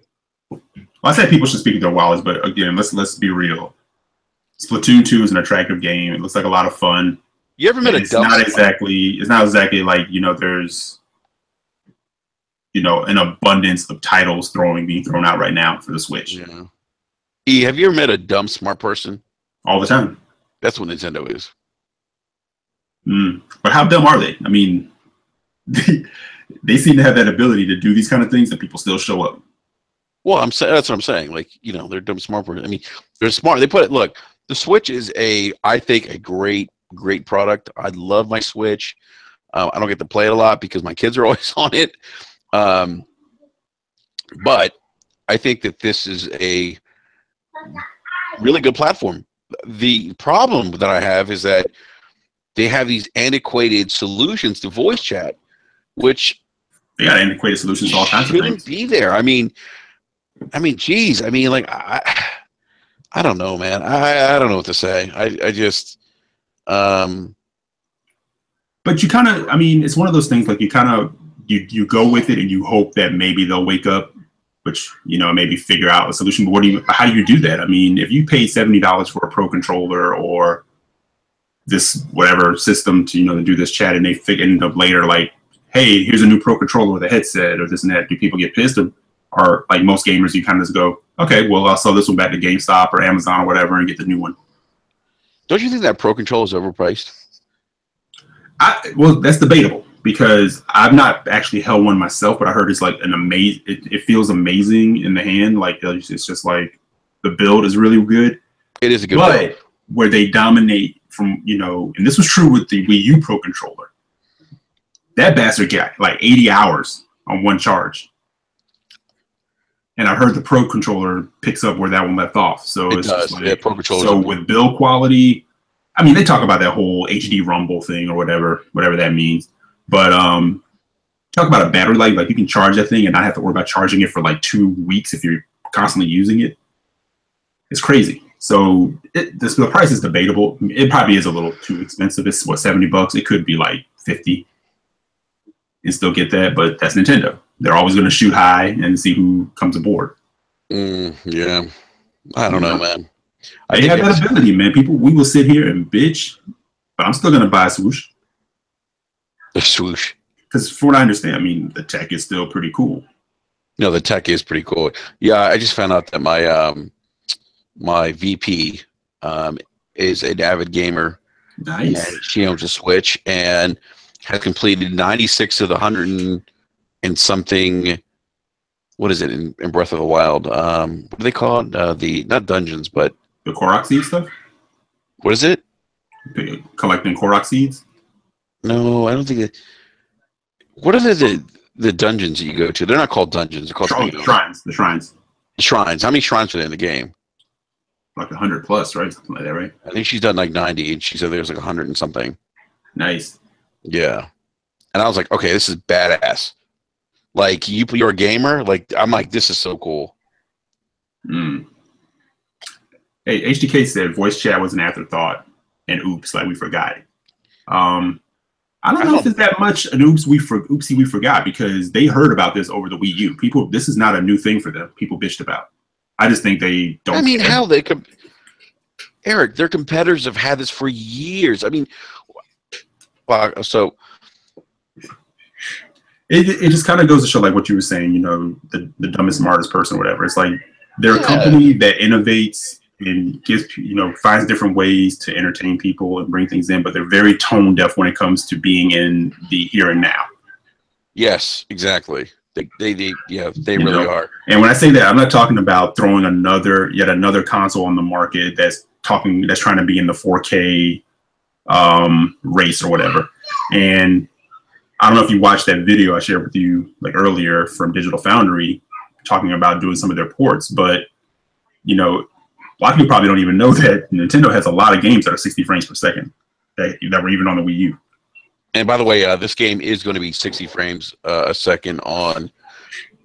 well, I said people should speak to their wallets, but again, let's be real. Splatoon 2 is an attractive game. It looks like a lot of fun. You ever met a dumb? It's not exactly like, there's an abundance of titles being thrown out right now for the Switch. Yeah. E, have you ever met a dumb smart person? All the time. That's what Nintendo is. But how dumb are they? I mean, they seem to have that ability to do these kind of things and people still show up. Well, that's what I'm saying. Like, they're dumb smart person. I mean, they're smart. They put it. Look, the Switch is I think a great product. I love my Switch. I don't get to play it a lot because my kids are always on it. But I think that this is a really good platform. The problem that I have is that they have these antiquated solutions to voice chat, which they got antiquated solutions to all kinds of things. Shouldn't be there. I mean, geez. I mean, like, I don't know, man. I don't know what to say. I just. But you kind of, it's one of those things. Like you kind of you go with it and you hope that maybe they'll wake up, which maybe figure out a solution. But how do you do that? I mean, if you paid $70 for a Pro controller or this whatever system to do this chat, and they end up later like, hey, here's a new Pro controller with a headset or this and that, do people get pissed? Or like most gamers, you kind of just go, okay, well, I'll sell this one back to GameStop or Amazon or whatever and get the new one. Don't you think that Pro controller is overpriced? Well, that's debatable because I've not actually held one myself, but I heard it's like an amazing. It feels amazing in the hand. Like it's just like the build is really good. It is a good build. Where they dominate from and this was true with the Wii U Pro controller. That bastard got like 80 hours on one charge. And I heard the Pro controller picks up where that one left off. So it does. Like, Pro controller. So with build quality, they talk about that whole HD Rumble thing or whatever that means. But talk about a battery life. Like you can charge that thing and not have to worry about charging it for like 2 weeks if you're constantly using it. It's crazy. So the price is debatable. It probably is a little too expensive. It's $70. It could be like 50 and still get that, but that's Nintendo. They're always going to shoot high and see who comes aboard. Yeah. I don't know, man. They have that ability, man. We will sit here and bitch, but I'm still going to buy a Swoosh. The Swoosh. Because from what I understand, the tech is still pretty cool. No, the tech is pretty cool. Yeah, I just found out that my VP is an avid gamer. Nice. And she owns a Switch and has completed 96 of the 100 and something. What is it in Breath of the Wild? What do they call it? Not dungeons, but the Korok seed stuff. What is it? Collecting Korok seeds. No, I don't think that. What are the dungeons that you go to? They're not called dungeons. They're called shrines. The shrines. Shrines. How many shrines are there in the game? Like 100 plus, right? Something like that, right? I think she's done like 90, and she said there's like 100 and something. Nice. Yeah, and I was like, okay, this is badass. Like you're a gamer. Like I'm like, this is so cool. Hey, HDK said voice chat was an afterthought, and oops, like we forgot it. I don't know if it's that much an oopsie we forgot because they heard about this over the Wii U. This is not a new thing for them. People bitched about. I just think they don't. How they could. Eric, their competitors have had this for years. So. It just kind of goes to show, like what you were saying, the dumbest, smartest person or whatever. It's like they're a company that innovates and gives, finds different ways to entertain people and bring things in, but they're very tone deaf when it comes to being in the here and now. Yes, exactly. Yeah, they You really know? are. And when I say that, I'm not talking about throwing yet another console on the market that's trying to be in the 4K race or whatever. And I don't know if you watched that video I shared with you like earlier from Digital Foundry talking about doing some of their ports, but you know, a lot of people probably don't even know that Nintendo has a lot of games that are 60 frames per second that were even on the Wii U. And by the way, this game is going to be 60 frames a second on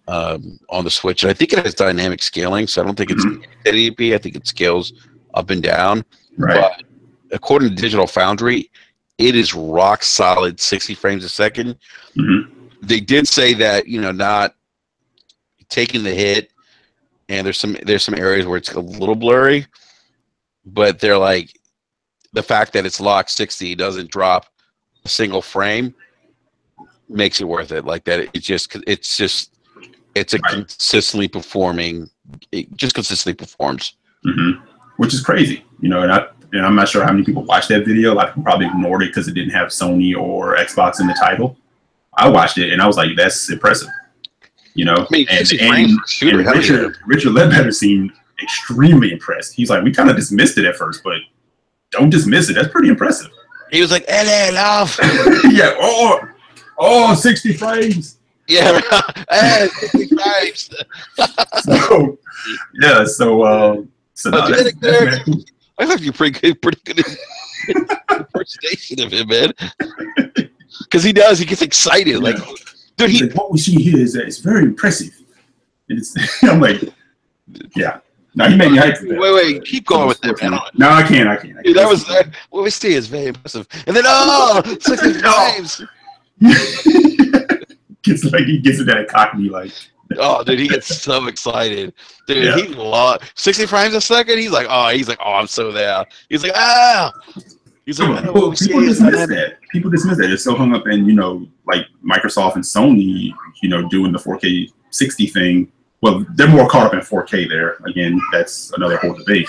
the Switch. And I think it has dynamic scaling, so I don't think it's ADP. I think it scales up and down. Right. But according to Digital Foundry, it is rock solid 60 frames a second. They did say that, you know, not taking the hit, and there's some areas where it's a little blurry, but they're like, the fact that it's locked 60 doesn't drop a single frame makes it worth it. Like that, it's a consistently performing. It just consistently performs, which is crazy, you know. And I'm not sure how many people watched that video. A lot of people probably ignored it because it didn't have Sony or Xbox in the title. I watched it and I was like, that's impressive, you know. I mean, Richard Ledbetter seemed extremely impressed. He's like, we kind of dismissed it at first, but don't dismiss it. That's pretty impressive. He was like, LA love. Yeah. 60 frames. Yeah. 60 frames. So I thought you pretty good impersonation of him, man. Because he gets excited. Yeah. Like, dude, like, what we see here is that it's very impressive. I'm like, yeah. No, he made me hype for that. Wait, keep going with that, man. No, I can't. Dude, what we see is very impressive. And then, 60 frames. He gets in that cockney, like. Oh, dude, he gets so excited. Dude, yeah. He lost 60 frames a second. He's like, I'm so there. He's like, He's like, people dismiss that. People dismiss that. They're so hung up in, you know, like Microsoft and Sony, you know, doing the 4K 60 thing. Well, they're more caught up in 4K there. Again, that's another whole debate.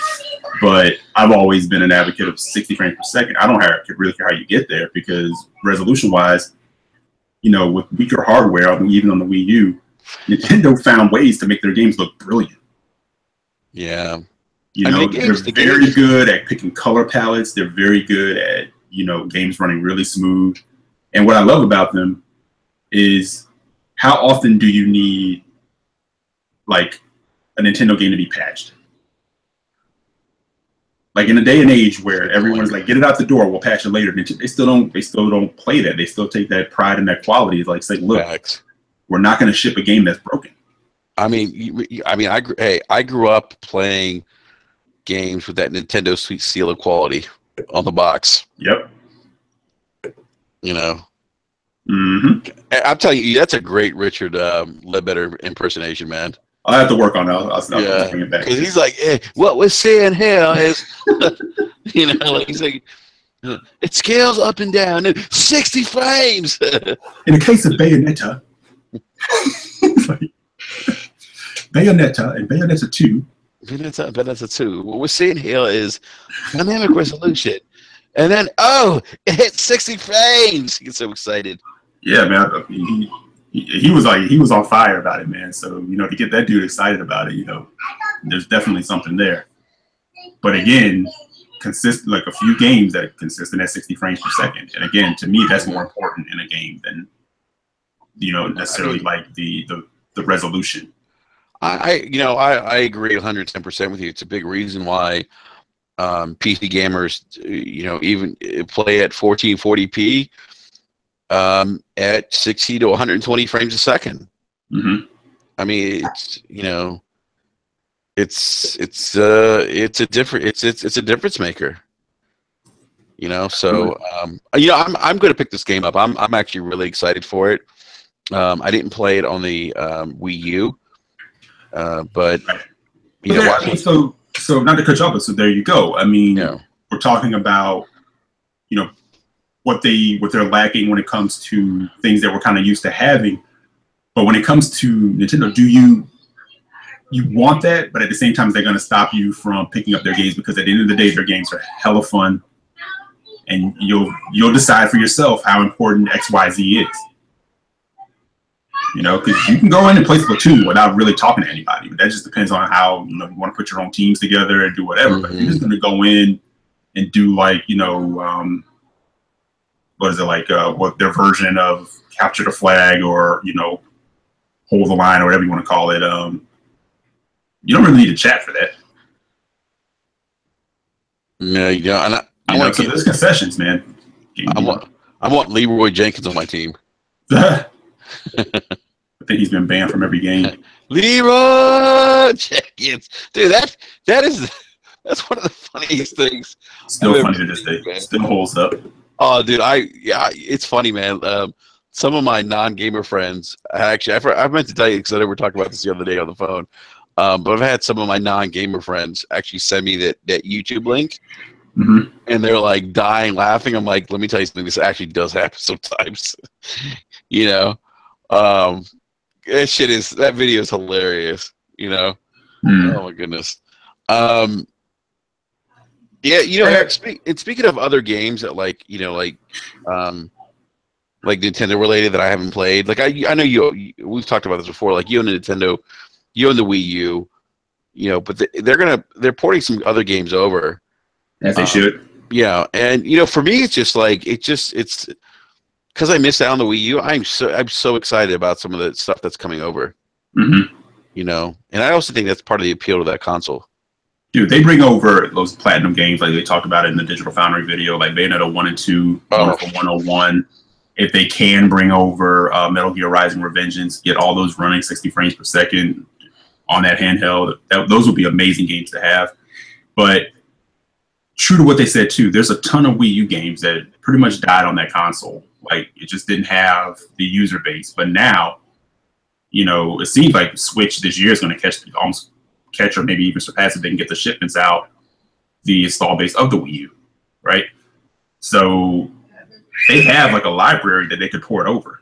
But I've always been an advocate of 60 frames per second. I don't really care how you get there because resolution-wise, you know, with weaker hardware, even on the Wii U, Nintendo found ways to make their games look brilliant. Yeah. You know, they're very good at picking color palettes. They're very good at, you know, games running really smooth. And what I love about them is how often do you need, like, a Nintendo game to be patched? Like, in a day and age where everyone's like, get it out the door, we'll patch it later. They still don't play that. They still take that pride and that quality. It's like, say, look, we're not going to ship a game that's broken. I mean, I grew up playing games with that Nintendo sweet seal of quality on the box. Yep. You know. I'm telling you, that's a great Richard Ledbetter impersonation, man. I'll have to work on it. I'll bring it back. Because he's like, what we're seeing here is, you know, like he's like, it scales up and down, 60 frames. In the case of Bayonetta, Bayonetta and Bayonetta 2. Bayonetta 2. What we're seeing here is dynamic resolution. And then, it hit 60 frames. He gets so excited. Yeah, man. He was on fire about it, man. So, you know, to get that dude excited about it, you know, there's definitely something there. But again, like a few games that are consistent at 60 frames per second. And again, to me, that's more important in a game than, you know, necessarily like the resolution. I agree 110% with you. It's a big reason why PC gamers, you know, even play at 1440p at 60 to 120 frames a second. I mean, it's, you know, it's a difference maker. You know, so you know, I'm going to pick this game up. I'm actually really excited for it. I didn't play it on the Wii U. But you know, so not to cut you off, so there you go. I mean, we're talking about, you know, what they're lacking when it comes to things that we're kind of used to having. But when it comes to Nintendo, do you want that? But at the same time, they're going to stop you from picking up their games because at the end of the day, their games are hella fun, and you'll decide for yourself how important XYZ is. because you can go in and play Splatoon without really talking to anybody. But that just depends on how you want to put your own teams together and do whatever. But if you're just going to go in and do what is it what their version of capture the flag or hold the line or whatever you want to call it. You don't really need to chat for that. No, you don't. And so there's concessions, man. I want Leroy Jenkins on my team. I think he's been banned from every game. Leroy Jenkins, dude, that's one of the funniest things. Still funny to this day. Man. Still holds up. Oh, dude, it's funny, man. Some of my non-gamer friends, actually, I meant to tell you because I know we were talking about this the other day on the phone. But I've had some of my non-gamer friends actually send me that YouTube link, and they're like dying laughing. I'm like, let me tell you something. This actually does happen sometimes. That video is hilarious. Oh my goodness. Yeah, Eric. Speaking of other games that like Nintendo related that I haven't played, like I know we've talked about this before. Like you own the Nintendo, you own the Wii U, but they're porting some other games over. As they should. Yeah, and for me, it's just like it's because I missed out on the Wii U. I'm so excited about some of the stuff that's coming over. And I also think that's part of the appeal to that console. Dude, they bring over those platinum games like they talked about it in the Digital Foundry video, like Bayonetta 1 and 2, Wonderful 101. If they can bring over Metal Gear Rising: Revengeance, get all those running 60 frames per second on that handheld, those would be amazing games to have. But true to what they said too, there's a ton of Wii U games that pretty much died on that console. Like it just didn't have the user base. But now, it seems like Switch this year is going to catch or maybe even surpass if they can get the shipments out, the install base of the Wii U, right? So they have like a library that they could port over,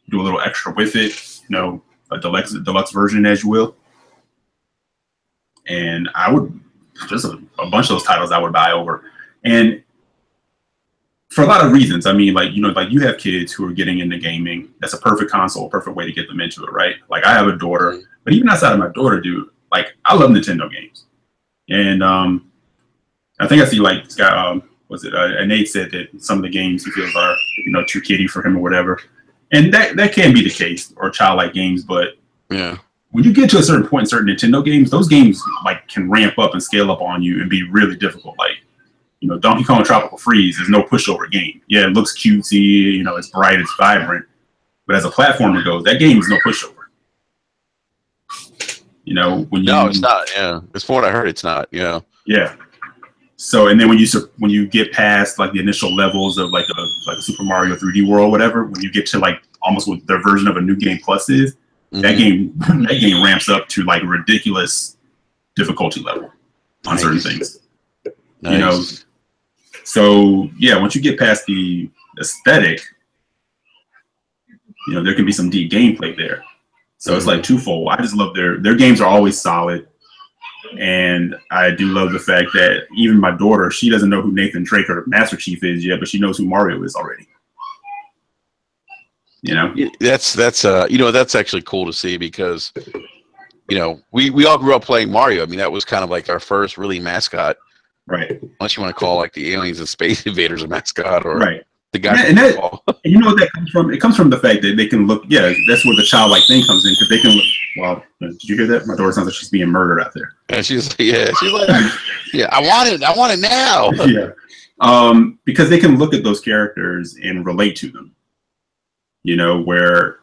do a little extra with it, a deluxe version, as you will. And I would just a bunch of those titles I would buy over, and for a lot of reasons. I mean, like you have kids who are getting into gaming. That's a perfect console, perfect way to get them into it, right? Like I have a daughter, but even outside of my daughter, dude, like I love Nintendo games, and I think I see like Scott. Nate said that some of the games he feels are too kiddie for him or whatever, and that can be the case, or childlike games. But yeah, when you get to a certain point in certain Nintendo games, those games like can ramp up and scale up on you and be really difficult. Like Donkey Kong Tropical Freeze is no pushover game. Yeah, it looks cutesy, it's bright, it's vibrant, but as a platformer goes, that game is no pushover. No, it's not. Yeah, as for what I heard, it's not. Yeah. Yeah. So, and then when you get past like the initial levels of like a Super Mario 3D World, whatever, when you get to like almost what their version of a New Game Plus is, that game ramps up to like ridiculous difficulty level on certain things. Nice. So yeah, once you get past the aesthetic, there can be some deep gameplay there. So it's like twofold. I just love their games are always solid. And I do love the fact that even my daughter, she doesn't know who Nathan Drake or Master Chief is yet, but she knows who Mario is already. That's actually cool to see because we all grew up playing Mario. I mean, that was kind of like our first really mascot. Right. Unless you want to call like the aliens and space invaders a mascot, or right. The guy. And what that comes from? It comes from the fact that they can look. Yeah, that's where the childlike thing comes in because they can look. Wow, did you hear that? My daughter sounds like she's being murdered out there. And she's like, yeah, I want it now. Yeah, because they can look at those characters and relate to them. Where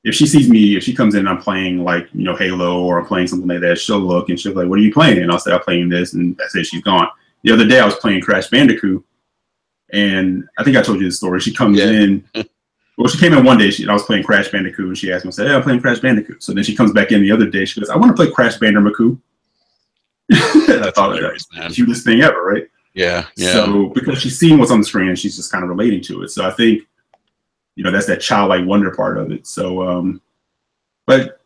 if she comes in and I'm playing like Halo or I'm playing something like that, she'll look and she'll be like, "What are you playing?" And I'll say, "I'm playing this," and that's it. She's gone. The other day I was playing Crash Bandicoot. And I think I told you the story. She comes in. Well, she came in one day. I was playing Crash Bandicoot, and she asked me, I said, "Hey, I'm playing Crash Bandicoot." So then she comes back in the other day. She goes, "I want to play Crash Bandicoot." I thought that was the cutest thing ever, right? Yeah. So because she's seeing what's on the screen, and she's just kind of relating to it. So I think, that's that childlike wonder part of it. So, but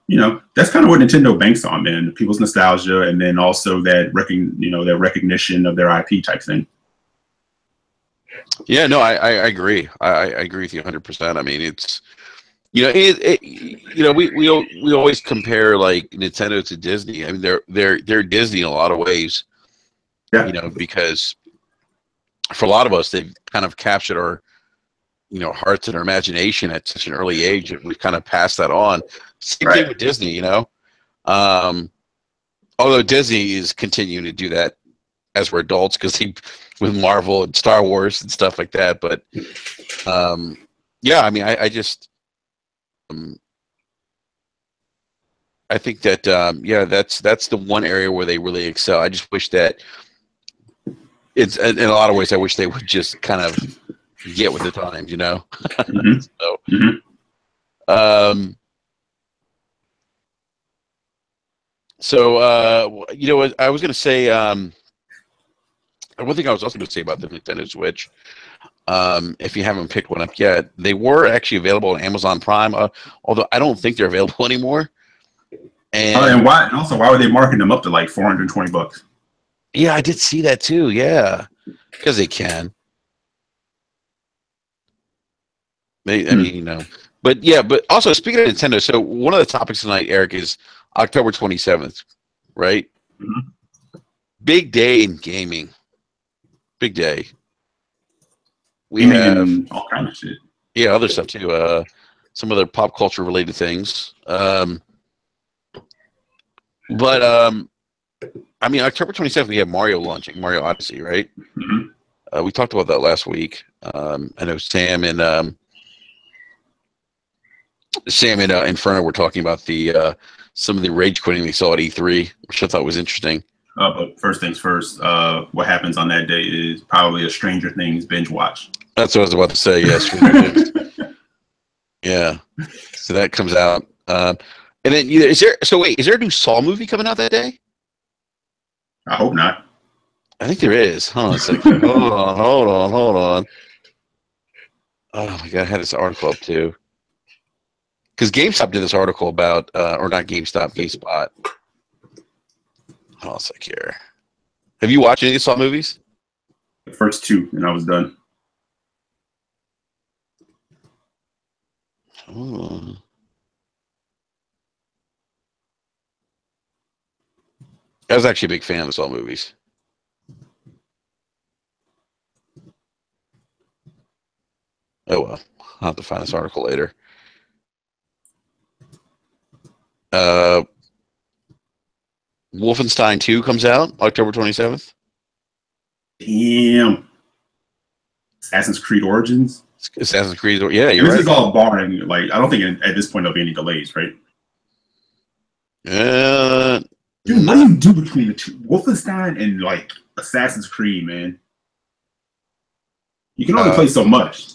that's kind of what Nintendo banks on, man. People's nostalgia, and then also that that recognition of their IP type thing. Yeah, no, I agree. I agree with you 100%. I mean, it's we always compare like Nintendo to Disney. I mean, they're Disney in a lot of ways. Yeah. Because for a lot of us, they've kind of captured our hearts and our imagination at such an early age, and we've kind of passed that on. Same thing with Disney, although Disney is continuing to do that as we're adults because with Marvel and Star Wars and stuff like that. But yeah, I mean, I just I think that that's the one area where they really excel. I just wish that it's in a lot of ways. I wish they would just kind of get with the times, Mm-hmm. So, Mm-hmm. what I was going to say. One thing I was also going to say about the Nintendo Switch, if you haven't picked one up yet, they were actually available on Amazon Prime, although I don't think they're available anymore. And why? And also, why were they marking them up to like $420? Yeah, I did see that too. Yeah, because they can. I mean, but yeah, but also speaking of Nintendo, so one of the topics tonight, Eric, is October 27th, right? Mm-hmm. Big day in gaming. Big day. We Gaming have and all kind of shit. Yeah, other stuff too. Some other pop culture related things. But I mean, October 27th, we have Mario launching, Mario Odyssey, right? Mm-hmm. We talked about that last week. I know Sam and Inferno were talking about some of the rage quitting they saw at E3, which I thought was interesting. But first things first, what happens on that day is probably a Stranger Things binge watch. That's what I was about to say. Yes. Yeah. So that comes out. And then is there a new Saw movie coming out that day? I hope not. I think there is. Hold on a second. Hold on. Oh my god, I had this article up too. Because GameStop did this article about, or not GameStop, GameSpot. Hold on a sec here. Have you watched any of these Saw movies? The first two, and I was done. Oh. I was actually a big fan of the Saw movies. Oh well, I'll have to find this article later. Wolfenstein 2 comes out October 27th. Damn. Assassin's Creed Origins. Assassin's Creed, yeah, you're this right. is all barring, like, I don't think at this point there'll be any delays, right? Dude, what do you do between the two? Wolfenstein and, like, Assassin's Creed, man? You can only play so much.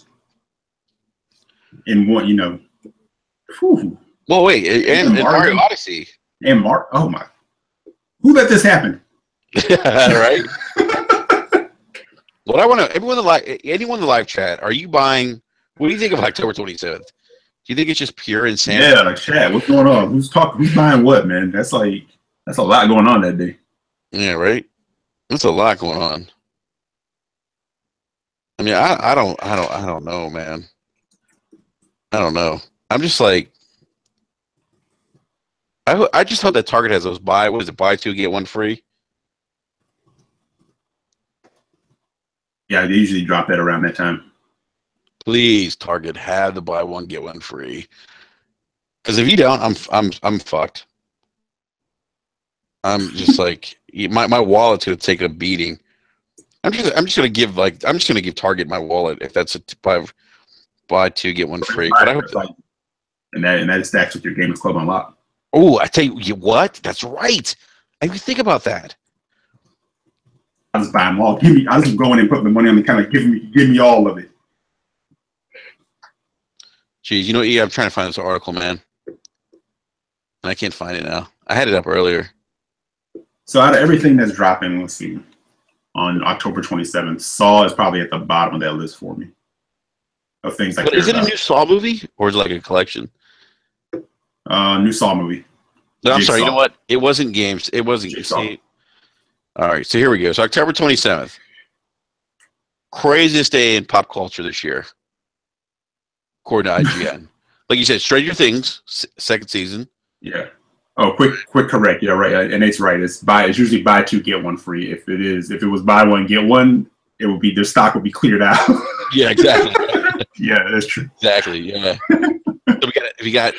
In one, Whew. Well, wait, and Mario Odyssey. And oh my. Who let this happen? Right? What I want to, anyone in the live chat, are you buying, what do you think of October 27th? Do you think it's just pure insanity? Yeah, like, chat, what's going on? Who's buying what, man? That's a lot going on that day. Yeah, right? That's a lot going on. I mean, I don't know, man. I don't know. I'm just like, I just hope that Target has those buy two, get one free? Yeah, they usually drop that around that time. Please, Target, have the buy one, get one free. Because if you don't, I'm fucked. I'm just like, my wallet's gonna take a beating. I'm just gonna give Target my wallet if that's a buy two, get one free. But I hope and that stacks with your Gamers Club Unlocked. Oh, I tell you what, that's right. I didn't think about that. I just buy them all. I just go in and put the money on the kind of give me all of it. Jeez, I'm trying to find this article, man. And I can't find it now. I had it up earlier. So out of everything that's dropping, let's see, on October 27th, Saw is probably at the bottom of that list for me. Of things like. But is it a new Saw movie or is it like a collection? New Saw movie. No, I'm sorry. You know what? It wasn't games. It wasn't. All right. So here we go. So October 27th. Craziest day in pop culture this year, according to IGN. like you said, Stranger Things second season. Yeah. Oh, quick correct. Yeah, right. And it's right. It's usually buy two get one free. If it was buy one get one, it would be their stock would be cleared out. Yeah, exactly. Yeah, that's true. Exactly. Yeah.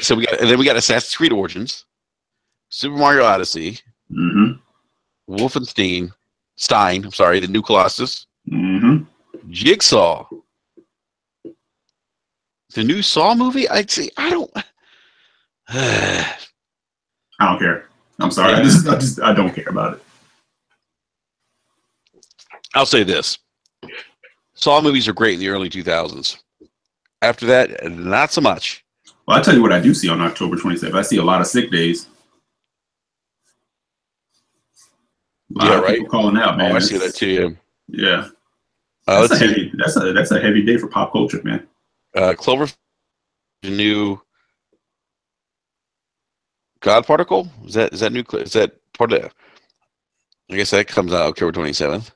So we got Assassin's Creed Origins, Super Mario Odyssey, Wolfenstein, I'm sorry, the new Colossus, Jigsaw, the new Saw movie. I don't. I don't care. I'm sorry. Yeah. I don't care about it. I'll say this: Saw movies are great in the early 2000s. After that, not so much. Well, I'll tell you what I do see on October 27th. I see a lot of sick days. A lot of people calling out, man. Oh, I see that too. Yeah. That's a heavy day for pop culture, man. Clover, the new God Particle. Is that new? Is that part of? I guess that comes out October 27th.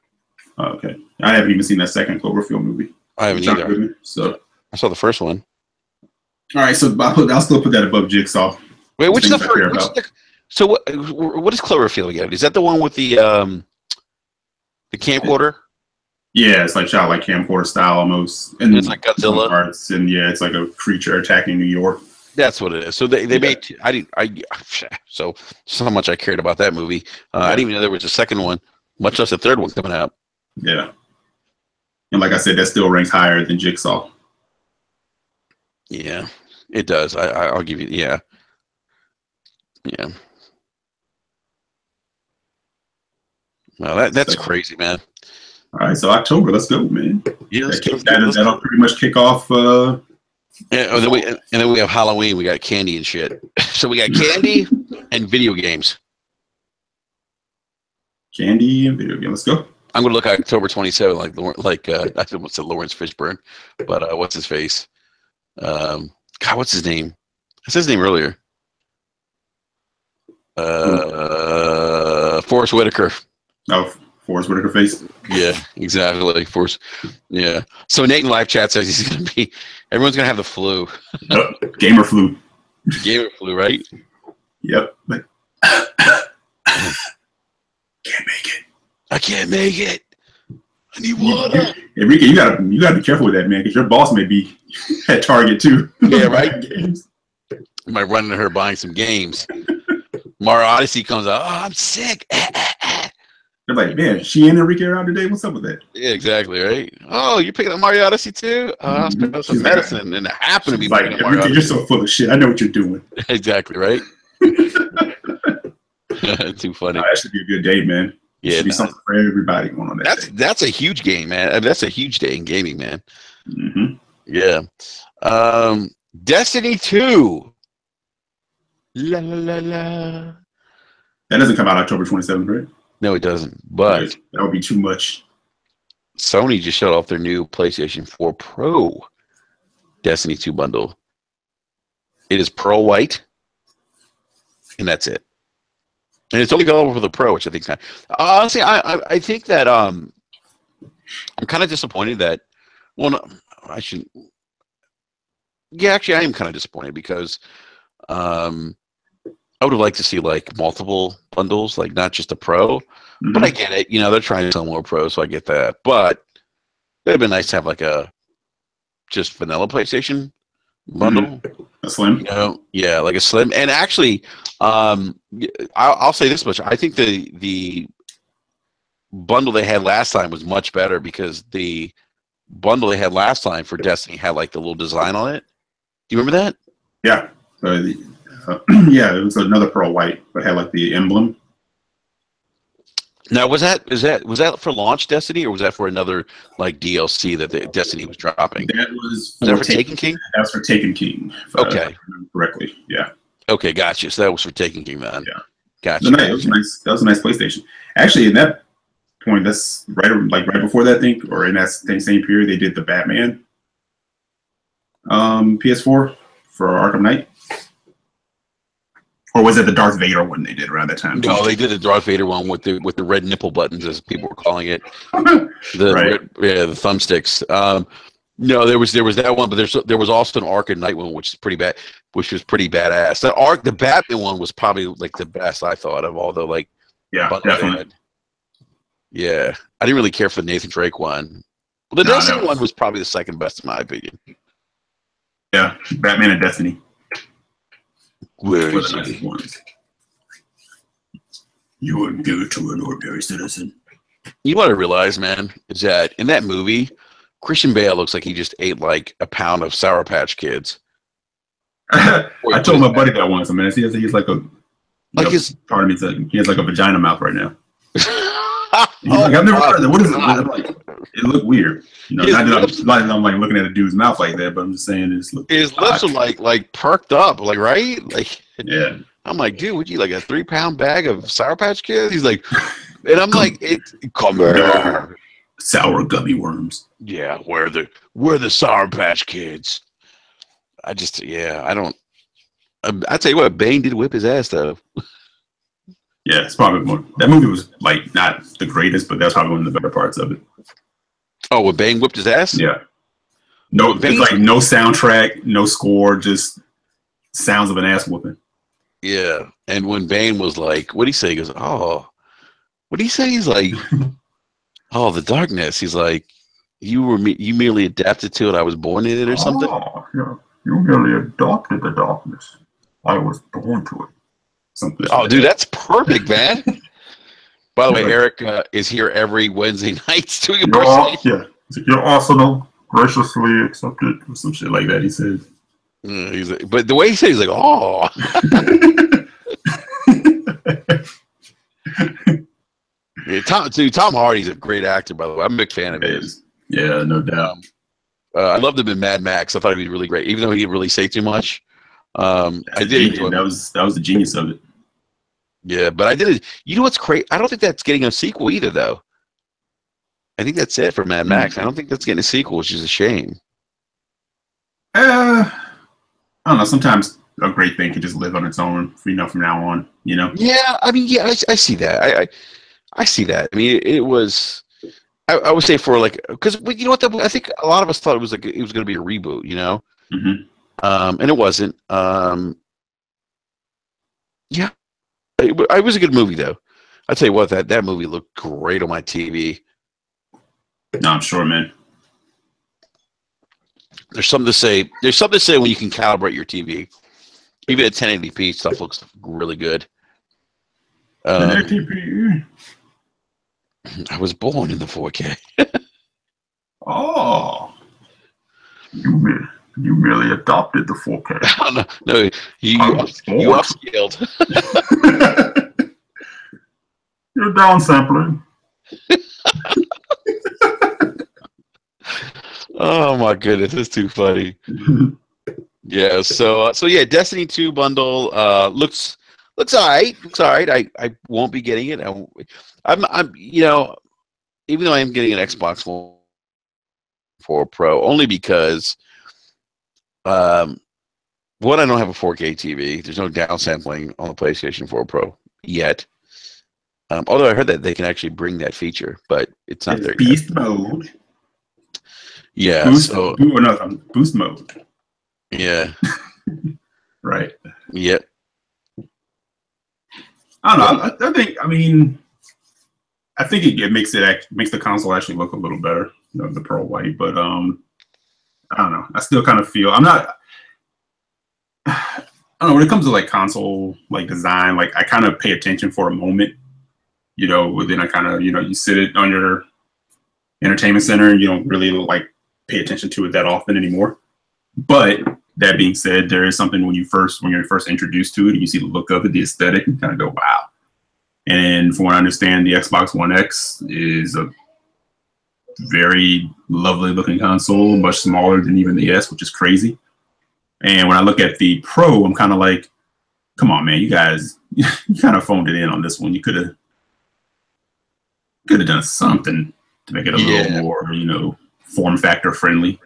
Okay, I haven't even seen that second Cloverfield movie. I haven't either. So I saw the first one. All right, so I'll still put that above Jigsaw. Wait, which is the first? So what is Cloverfield again? Is that the one with the camcorder? Yeah, it's like shot like camcorder style almost, and it's like Godzilla parts, and yeah, it's like a creature attacking New York. That's what it is. So they made. So how much I cared about that movie. I didn't even know there was a second one, much less a third one coming out. Yeah, and like I said, that still ranks higher than Jigsaw. Yeah, it does. I'll give you. Yeah. Well, that's crazy, man. All right, so October, let's go, man. Yeah, that'll pretty much kick off. And then we have Halloween. We got candy and shit. So we got candy and video games. Candy and video games. Let's go. I'm gonna look at October 27th, like I said Lawrence Fishburne, but what's his face? God, what's his name? I said his name earlier. Forrest Whitaker. Oh, Forrest Whitaker face. Yeah, exactly. Forrest. Yeah. So Nate in live chat says he's gonna be. Everyone's gonna have the flu. Gamer flu. Gamer flu, right? Yep. Can't make it. I can't make it. I need water. Enrique, you gotta be careful with that, man, because your boss may be at Target too. Yeah, right. Games. I might run into her buying some games. Mario Odyssey comes out. Oh, I'm sick. They're like, man, she and Enrique around today. What's up with that? Yeah, exactly, right? Oh, you're picking up Mario Odyssey too? I was picking up some medicine, and I happen to be like, picking up Mario Odyssey. You're so full of shit. I know what you're doing. Exactly, right? Too funny. That should be a good day, man. Yeah, should be something for everybody going on that. That's a huge game, man. That's a huge day in gaming, man. Mm-hmm. Yeah. Destiny 2. La la la la. That doesn't come out October 27th, right? No, it doesn't. But that would be too much. Sony just showed off their new PlayStation 4 Pro Destiny 2 bundle. It is pearl white, and that's it. And it's only available for the Pro, which I think is kind of, honestly, I think that I'm kind of disappointed that. Well, no, I shouldn't. Yeah, actually, I am kind of disappointed because I would have liked to see like multiple bundles, like not just a Pro. Mm-hmm. But I get it. You know, they're trying to sell more Pro, so I get that. But it'd been nice to have like a just vanilla PlayStation bundle. Mm-hmm. A slim? You know, yeah, like a slim. And actually, I'll say this much: I think the bundle they had last time was much better because the bundle they had last time for Destiny had like the little design on it. Do you remember that? Yeah, yeah, it was another pearl white, but had like the emblem. Now, was that for launch Destiny, or was that for another like DLC that the Destiny was dropping? That was for Taken King. That was for Taken King. Okay, if I remember correctly. Yeah. Okay, gotcha. So that was for Taken King then. Yeah. Gotcha. It was nice. That was a nice PlayStation. Actually, in that point, that's right before that thing, or in that same period, they did the Batman PS4 for Arkham Knight. Or was it the Darth Vader one they did around that time? No, they did the Darth Vader one with the red nipple buttons, as people were calling it. The thumbsticks. No, there was that one, but there was also an Arkham Knight one, which is pretty bad, which was pretty badass. The Batman one was probably like the best I thought of all the like Yeah, bundles they definitely. had. Yeah, I didn't really care for the Nathan Drake one. Well, the Nah, Destiny one was probably the second best in my opinion. yeah, Batman and Destiny Where were is the he? nicest ones. You wouldn't give it to an ordinary citizen. You know what I realized, man, is that in that movie, Christian Bale looks like he just ate like a pound of Sour Patch Kids. I told my buddy that once. I mean, he's like a Like his. part of me said he has like a vagina mouth right now. Oh, He's like, I've never heard of that. What is it? God. I'm like, it looked weird. You know, His not lips- that I'm like looking at a dude's mouth like that, but I'm just saying it's look. His lips are like perked up, like right, like. Yeah. I'm like, dude, would you like a 3-pound bag of Sour Patch Kids? He's like, and I'm like, come here. Sour gummy worms. Yeah, where the Sour Patch Kids? I don't. I tell you what, Bane did whip his ass though. Yeah, it's probably more. That movie was like not the greatest, but that's probably one of the better parts of it. Oh, when Bane whipped his ass? Yeah. No, it's like no soundtrack, no score, just sounds of an ass whooping. Yeah, and when Bane was like, what did he say? He goes, oh, what did he say? He's like, oh, the darkness. He's like, you merely adapted to it. I was born in it or something. Oh, yeah. You merely adopted the darkness. I was born to it. Something. Oh, dude, that's perfect, man. By the way, Eric is here every Wednesday nights doing impersonation. Yeah, your arsenal graciously accepted or some shit like that. He said. But the way he said, he's like, oh. Yeah, Tom Hardy's a great actor, by the way. I'm a big fan of his. Yeah, no doubt. I loved him in Mad Max. I thought he'd be really great, even though he didn't really say too much. I did enjoy him. That was the genius of it. Yeah, but I did it. You know what's crazy? I don't think that's getting a sequel either, though. I think that's it for Mad Max. I don't think that's getting a sequel, which is a shame. I don't know. Sometimes a great thing can just live on its own, from now on. You know. Yeah, I mean, yeah, I see that. I see that. I mean, it was. I would say for like, because you know what? I think a lot of us thought it was going to be a reboot. You know. Mm-hmm. And it wasn't. Yeah, it was a good movie though. I tell you what, that movie looked great on my TV. No, I'm sure, man. There's something to say. There's something to say when you can calibrate your TV. Even at 1080p, stuff looks really good. 1080p. I was born in the 4K. Oh, you merely adopted the 4K. No, you upscaled. You're downsampling. Oh my goodness, it's too funny. Yeah, so yeah, Destiny 2 bundle looks all right. Looks all right. I won't be getting it. I'm even though I am getting an Xbox One 4 Pro only because one, I don't have a 4K TV. There's no downsampling on the PlayStation 4 Pro yet. Although I heard that they can actually bring that feature, but it's not there yet. Beast mode. Yeah. Boost mode. Yeah. Right. Yep. I don't know. I think it makes the console actually look a little better, the Pearl White. But I don't know. I still kind of feel I don't know, when it comes to like console like design, like I kind of pay attention for a moment, then I kind of you sit it on your entertainment center and you don't really like pay attention to it that often anymore. But that being said, there is something when you're first introduced to it and you see the look of it, the aesthetic, you kind of go, wow. And from what I understand, the Xbox One X is a very lovely looking console, much smaller than even the S, which is crazy. And when I look at the Pro, I'm kind of like, come on, man, you guys, you kind of phoned it in on this one. You could have done something to make it a little more, form factor friendly.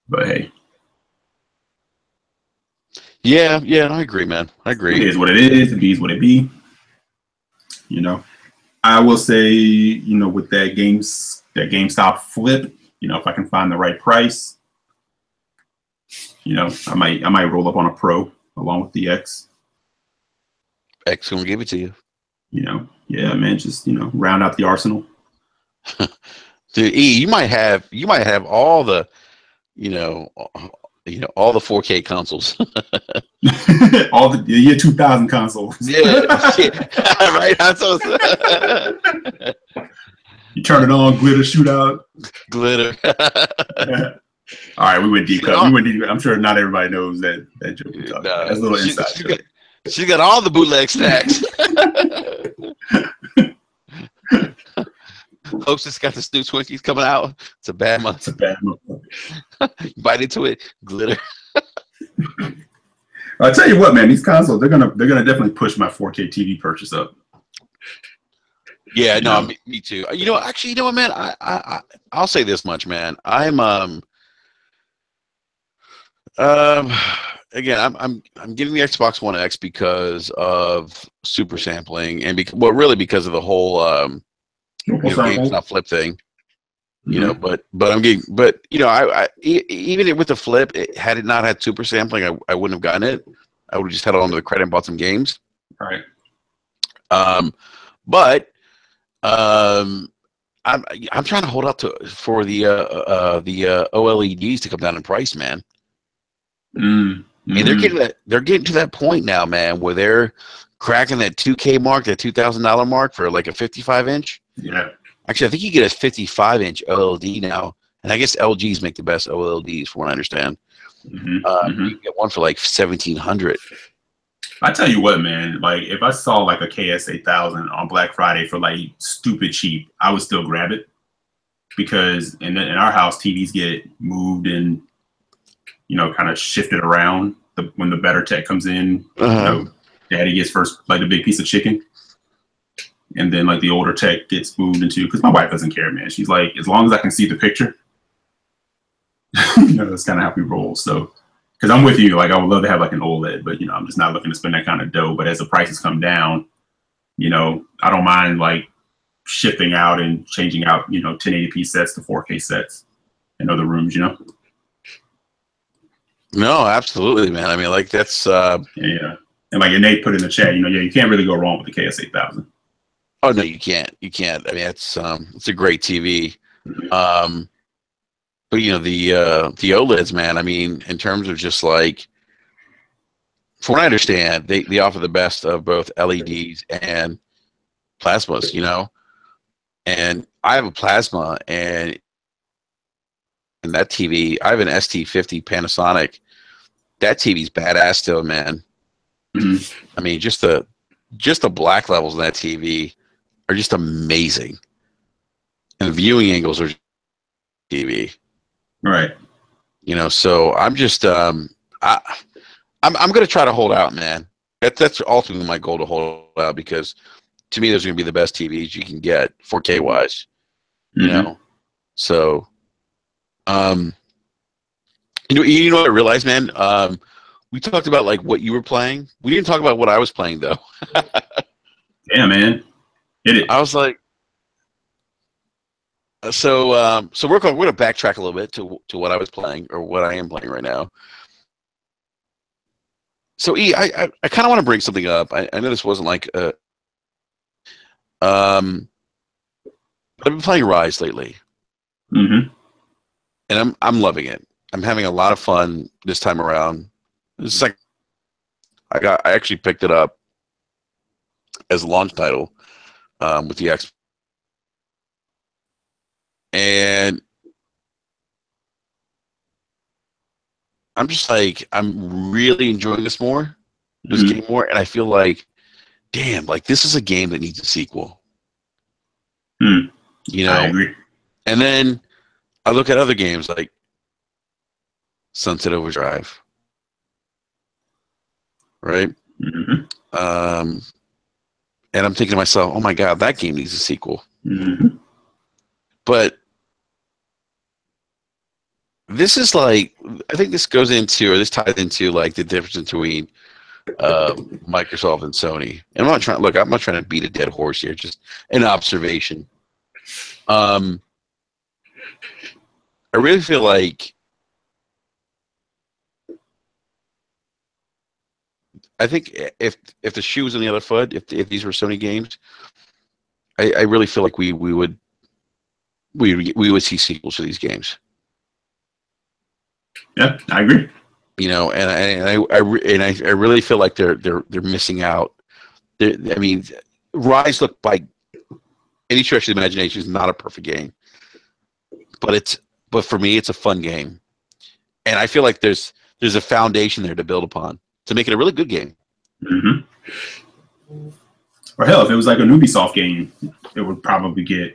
But hey. Yeah, I agree, man. I agree. It is what it is. It is what it be. I will say, with that GameStop flip, you know, if I can find the right price, you know, I might roll up on a Pro along with the X. X gonna give it to you. You know, yeah, man, just, you know, round out the arsenal. Dude, E, you might have all the, all the 4K consoles. All the year 2000 consoles. Yeah, shit. Right. You turn it on, glitter shootout. Glitter. All right, we went deep cut. We went deep. I'm sure not everybody knows that joke. That's a little inside. She got all the bootleg stacks. Hostess got the new Twinkies coming out. It's a bad month. It's a bad month. Bite into it, glitter. I'll tell you what, man. These consoles, they're gonna definitely push my 4K TV purchase up. Yeah, no, me too. You know, actually, you know what, man? I'll say this much, man. I'm again, I'm getting the Xbox One X because of super sampling and really because of the whole GameStop flip thing. You know, but I'm getting, you know, I even with the flip, had it not had super sampling, I wouldn't have gotten it. I would have just had it onto the credit and bought some games. Right. But I'm trying to hold out for the OLEDs to come down in price, man. I mean, they're getting to that point now, man, where they're cracking that 2K mark, that $2,000 mark for like a 55-inch. Yeah. Actually, I think you get a 55-inch OLED now, and I guess LGs make the best OLEDs, from what I understand. You can get one for like $1,700. I tell you what, man. Like, if I saw like a KS8000 on Black Friday for like stupid cheap, I would still grab it, because in our house, TVs get moved and, you know, kind of shifted around when the better tech comes in. You know, Daddy gets first, like the big piece of chicken. And then like the older tech gets moved into, because my wife doesn't care, man. She's like, as long as I can see the picture, you know, that's kind of how we roll. So, because I'm with you, like I would love to have like an OLED, but you know, I'm just not looking to spend that kind of dough. But as the prices come down, you know, I don't mind like shifting out and changing out, you know, 1080p sets to 4K sets in other rooms, you know. No, absolutely, man. I mean, like that's yeah. And like Nate put in the chat, you know, yeah, you can't really go wrong with the KS8000. Oh no, you can't. You can't. I mean, it's a great TV. But you know, the OLEDs, man. I mean, in terms of just like, from what I understand, they offer the best of both LEDs and plasmas. You know, and I have a plasma, and that TV, I have an ST50 Panasonic. That TV's badass still, man. I mean, just the black levels in that TV are just amazing, and the viewing angles are TV. Right. You know, so I'm just I'm gonna try to hold out, man. That's ultimately my goal, to hold out, because to me those are gonna be the best TVs you can get 4K wise. You know, so you know what I realized, man. We talked about like what you were playing. We didn't talk about what I was playing though. Yeah, man. Hit it. I was like, so we're gonna backtrack a little bit to what I was playing, or what I am playing right now. So E, I kind of want to bring something up. I know this wasn't like I've been playing Rise lately, and I'm loving it. I'm having a lot of fun this time around. It's like I actually picked it up as a launch title with the X, and I'm just like, I'm really enjoying this game more, and I feel like, damn, like this is a game that needs a sequel. You know, I agree. And then I look at other games like Sunset Overdrive, right? And I'm thinking to myself, oh my god, that game needs a sequel. But this is like, I think this goes into, or this ties into like the difference between Microsoft and Sony. And I'm not trying to beat a dead horse here, just an observation. I really feel like I think if the shoe was on the other foot, if these were Sony games, I really feel like we would see sequels to these games. Yeah, I agree. You know, and I really feel like they're missing out. I mean, Rise looked by any stretch of the imagination is not a perfect game, but for me it's a fun game, and I feel like there's a foundation there to build upon to make it a really good game. Mm-hmm. Or hell, if it was like a Ubisoft game, it would probably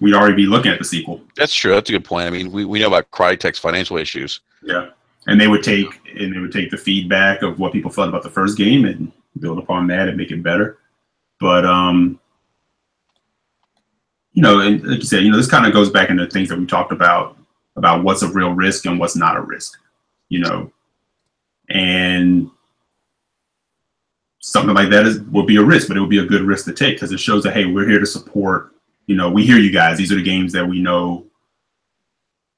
we'd already be looking at the sequel. That's true. That's a good point. I mean, we know about Crytek's financial issues. Yeah, and they would take the feedback of what people felt about the first game and build upon that and make it better. But you know, and like you said, you know, this kind of goes back into things that we talked about what's a real risk and what's not a risk. You know, and something like that would be a risk, but it would be a good risk to take because it shows that, hey, we're here to support. You know, we hear you guys. These are the games that we know,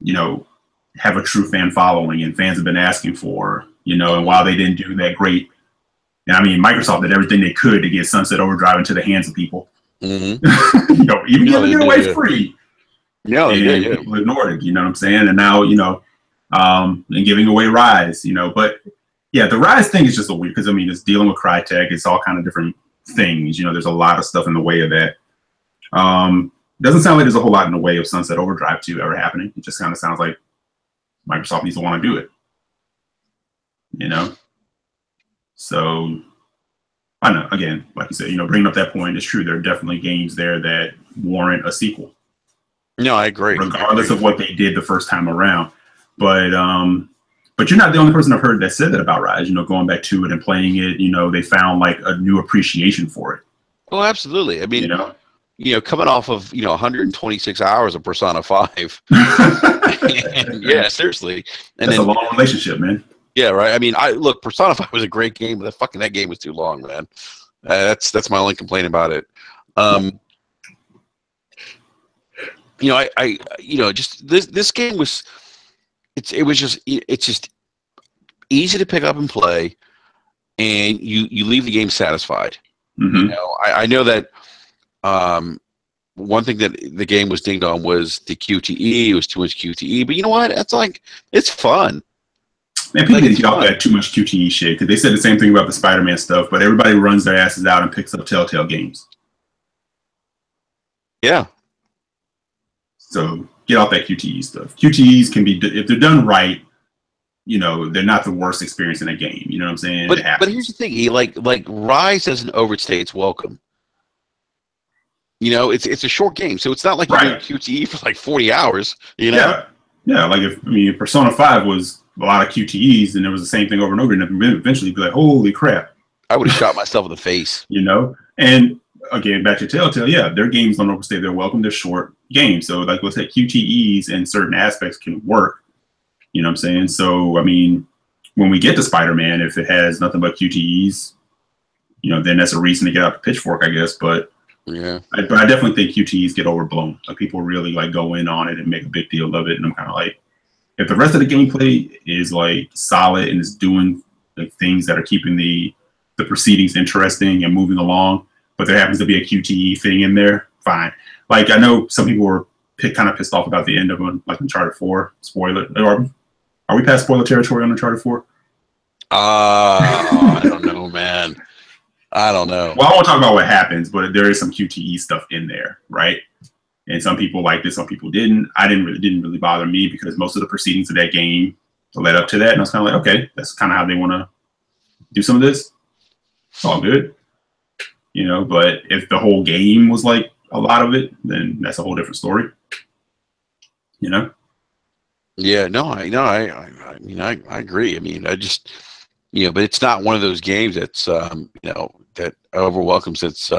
you know, have a true fan following and fans have been asking for, you know, and while they didn't do that great, and I mean, Microsoft did everything they could to get Sunset Overdrive into the hands of people. Mm-hmm. You know, even giving it away free. Yeah, and people ignored it, you know what I'm saying? And now, you know, and giving away Rise, you know, but yeah, the Rise thing is just a weird, because I mean, it's dealing with Crytek, it's all kind of different things, you know, there's a lot of stuff in the way of that. Doesn't sound like there's a whole lot in the way of Sunset Overdrive 2 ever happening. It just kind of sounds like Microsoft needs to want to do it, you know? So I know, again, like you said, you know, bringing up that point, it's true. There are definitely games there that warrant a sequel. No, I agree. Regardless of what they did the first time around. But you're not the only person I've heard that said that about Rise, you know, going back to it and playing it, you know, they found like a new appreciation for it. Oh, absolutely. I mean, you know, coming off of, you know, 126 hours of Persona 5. And, yeah, seriously. And that's a long relationship, man. Yeah, right. I mean, look, Persona 5 was a great game, but that game was too long, man. That's my only complaint about it. You know, I you know, just this game was it's just easy to pick up and play, and you leave the game satisfied. Mm-hmm. You know, I know that one thing that the game was dinged on was the QTE. It was too much QTE, but you know what? It's fun. Man, people get off that too much QTE shit because they said the same thing about the Spider-Man stuff, but everybody runs their asses out and picks up Telltale games. Yeah. So get off that QTE stuff. QTEs can be, if they're done right, you know, they're not the worst experience in a game. You know what I'm saying? But here's the thing, like Rise doesn't overstay its welcome. You know, it's a short game, so it's not like you're doing QTE for like 40 hours. You know? Yeah. Like if Persona 5 was a lot of QTEs and it was the same thing over and over, and eventually you'd be like, holy crap! I would have shot myself in the face. You know, and again, back to Telltale, yeah, their games don't overstay their welcome. They're short games, so like let's say QTEs in certain aspects can work. You know what I'm saying? So I mean, when we get to Spider-Man, if it has nothing but QTEs, you know, then that's a reason to get out the pitchfork, I guess. But yeah, I definitely think QTEs get overblown. Like people really like go in on it and make a big deal of it, and I'm kind of like, if the rest of the gameplay is like solid and is doing like things that are keeping the proceedings interesting and moving along, but there happens to be a QTE thing in there, fine. Like I know some people were kind of pissed off about the end of like Uncharted 4. Spoiler. Are we past spoiler territory on Uncharted 4? I don't know, man. I don't know. Well, I won't talk about what happens, but there is some QTE stuff in there, right? And some people liked it, some people didn't. Didn't really bother me because most of the proceedings of that game led up to that, and I was kind of like, okay, that's kind of how they want to do some of this. It's all good, you know. But if the whole game was like a lot of it, then that's a whole different story, you know. Yeah, no, I mean, I agree. I mean, I just, you know, but it's not one of those games that's, you know, that overwhelms its,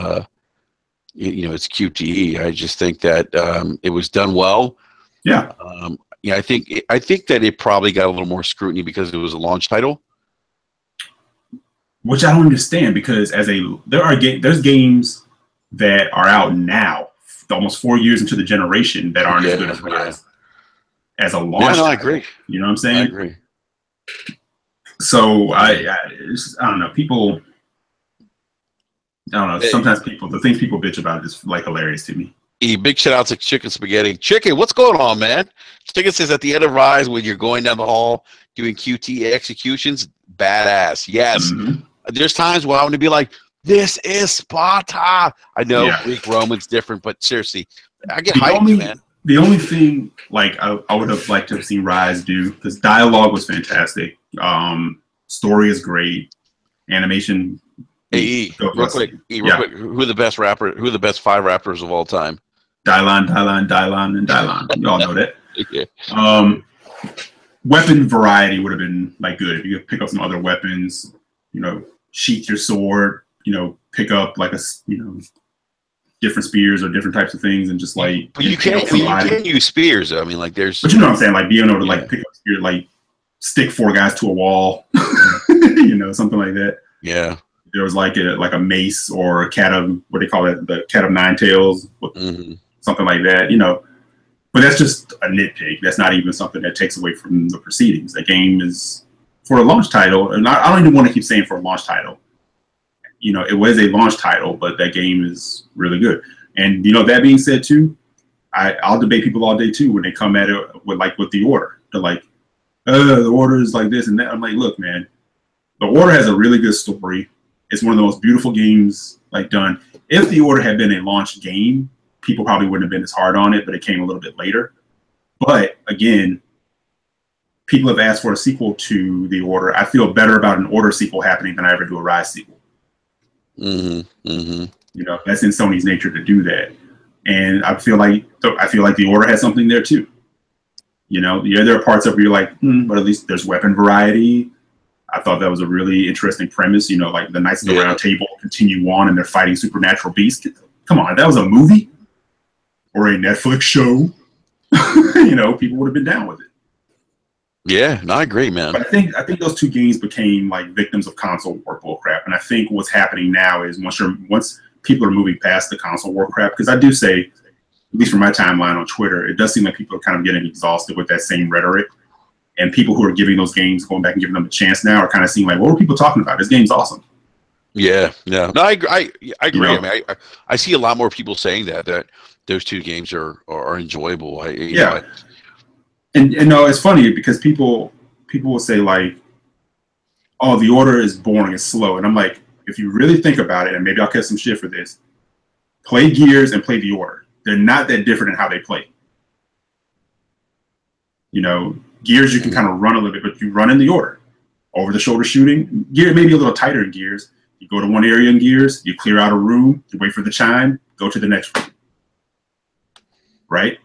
you know, it's QTE. I just think that it was done well. Yeah. Yeah, I think that it probably got a little more scrutiny because it was a launch title. Which I don't understand because there's games that are out now, almost 4 years into the generation, that aren't as good as Rise. as a launch. Yeah, no, I title. agree. You know what I'm I saying? agree. So I don't know. People, I don't know. Hey, Sometimes the things people bitch about is like hilarious to me. big shout out to Chicken Spaghetti. Chicken, what's going on, man? Chicken says at the end of Rise, when you're going down the hall doing QT executions, badass. Yes. Mhm. There's times where I want to be like, this is Sparta. I know Yeah. Greek Roman's different, but seriously, I get The hyped, man. The only thing like I would have liked to have seen Rise do, because dialogue was fantastic. Story is great. Animation. Hey, real quick, who are the best rapper? Who are the best 5 rappers of all time? Dylan, and Dylan. You all know that. Yeah. Weapon variety would have been like good if you could pick up some other weapons. You know, sheath your sword. You know, pick up like different spears or different types of things, and just like. But you can't. I mean, you can use spears. Though. I mean, like there's. But you know what I'm saying? Like being able to like pick up a spear, like stick 4 guys to a wall. You know, something like that. Yeah. There was like a mace or a cat of what they call it, the cat of 9 tails, something like that. You know, but that's just a nitpick. That's not even something that takes away from the proceedings. The game is for a launch title, and I don't even want to keep saying for a launch title. You know, it was a launch title, but that game is really good. And you know, that being said, too, I'll debate people all day too when they come at it with the order. They're like, the order is like this and that. I'm like, look, man, the order has a really good story. It's one of the most beautiful games like done. If the order had been a launch game, people probably wouldn't have been as hard on it, but it came a little bit later. But again, people have asked for a sequel to the order. I feel better about an order sequel happening than I ever do a Rise sequel. You know, that's in Sony's nature to do that. And I feel like the order has something there too. You know, yeah, there are parts of where you're like, but at least there's weapon variety. I thought that was a really interesting premise. You know, like the Knights of the Round Table continue on and they're fighting supernatural beasts. Come on, if that was a movie or a Netflix show, you know, people would have been down with it. Yeah, no, I agree, man. But I think those 2 games became like victims of console war bullcrap. And I think what's happening now is once people are moving past the console war crap, because I do say, at least from my timeline on Twitter, it does seem like people are kind of getting exhausted with that same rhetoric. And people who are giving those games, going back and giving them a chance now, are kind of seeing like, what were people talking about? This game's awesome. Yeah. No, I agree. You know? I mean, I see a lot more people saying that those 2 games are enjoyable. And no, it's funny because people will say like, oh, the order is boring, it's slow. And I'm like, if you really think about it, and maybe I'll catch some shit for this, play Gears and play the order. They're not that different in how they play. You know, Gears, you can kind of run a little bit, but you run in the order. Over the shoulder shooting, Gear maybe a little tighter in Gears. You go to one area in Gears, you clear out a room, you wait for the chime, go to the next room. Right?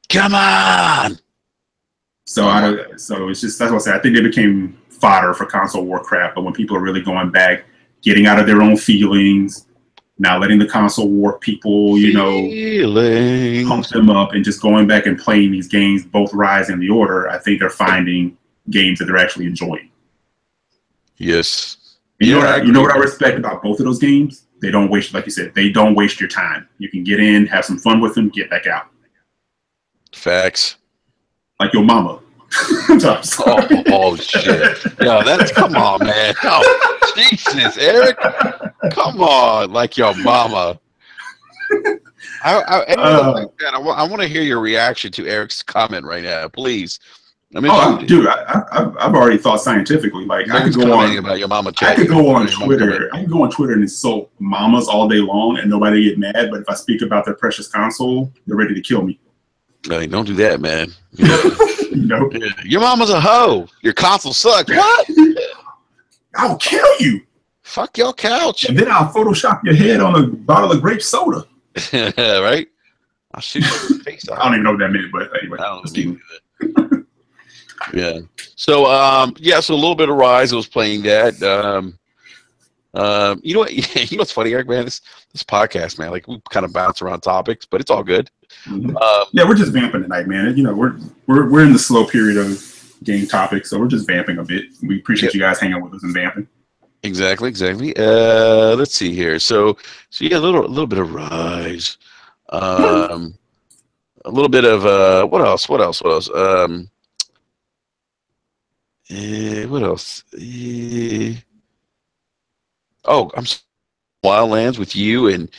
Come on. So it's just, that's what I say. I think they became fodder for console war crap. But when people are really going back, getting out of their own feelings, not letting the console war people, you know, pump them up, and just going back and playing these games, both Rise and the Order, I think they're finding games that they're actually enjoying. Yes. And you know what I respect about both of those games? They don't waste, like you said, they don't waste your time. You can get in, have some fun with them, get back out. Facts. Like your mama. Oh shit! Yo, that's come on, man. Oh, Jesus, Eric, come on, like your mama. I want to hear your reaction to Eric's comment right now, please. Dude, I've already thought scientifically. Like I could go on about your mama. I could go on Twitter. I can go on Twitter and insult mamas all day long, and nobody get mad. But if I speak about their precious console, they're ready to kill me. Hey, don't do that, man. You know? Yeah. Your mama's a hoe. Your console sucks. What? I'll kill you. Fuck your couch. And then I'll Photoshop your head on a bottle of grape soda. Right? I'll shoot your face off. I don't even know what that meant, but anyway. I don't know that. Yeah. So so a little bit of Rise. I was playing that. You know what? You know what's funny, Eric, man? This podcast, man, like we kind of bounce around topics, but it's all good. Mm-hmm. Yeah, we're just vamping tonight, man. You know, we're in the slow period of game topics, so we're just vamping a bit. We appreciate you guys hanging with us and vamping. Exactly. Let's see here. So yeah, a little bit of Rise. a little bit of what else? What else? What else? What else? Oh, Wildlands with you and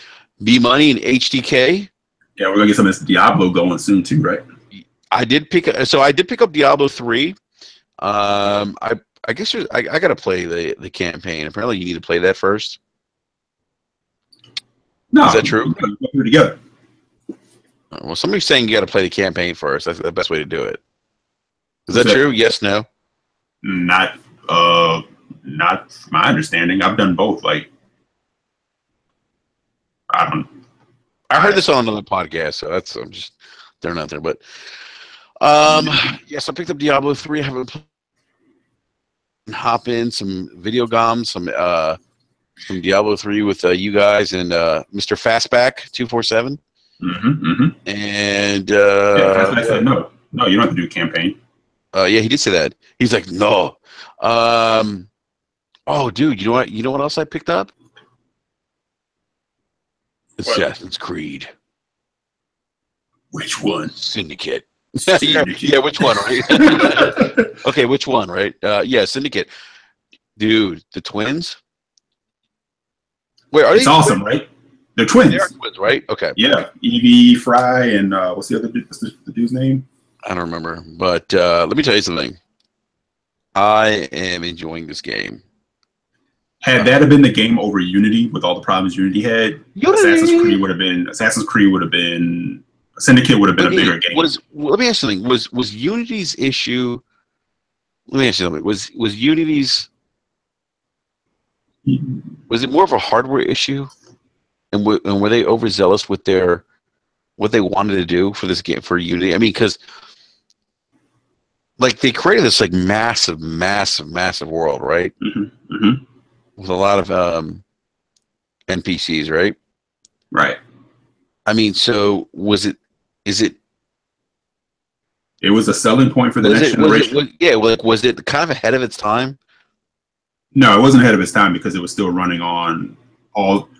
B Money and HDK. Yeah, we're gonna get some of this Diablo going soon too, right? I did pick up Diablo 3. I guess I gotta play the campaign. Apparently, you need to play that first. No, is that true? We're together. Well, somebody's saying you got to play the campaign first. That's the best way to do it. Is that true? Yes, no. Not my understanding. I've done both. Like, I heard this on another podcast, so I'm just throwing out there. But yes, I picked up Diablo 3. I haven't hop in some video games, some Diablo 3 with you guys and Mr. Fastback 247. And I said no, you don't have to do a campaign. Yeah, he did say that. He's like, no. Oh, dude, you know what else I picked up? Assassin's Creed. Which one? Syndicate. Yeah, which one, right? Okay, which one, right? Yeah, Syndicate. Dude, the twins? Wait, are it's they awesome, twins? Right? They're twins. They are twins, right? Okay. Yeah, Evie Fry and what's the other the dude's name? I don't remember, but let me tell you something. I am enjoying this game. Had that have been the game over Unity with all the problems Unity had, Assassin's Creed would have been Syndicate would have been a bigger game. Let me ask you something. Was Unity's issue? Let me ask you something. Was Unity's? Was it more of a hardware issue, and were they overzealous with what they wanted to do for this game for Unity? I mean, because like they created this like massive world, right? With a lot of NPCs, right? Right. I mean, so it was a selling point for the next generation. Was it kind of ahead of its time? No, it wasn't ahead of its time because it was still running on all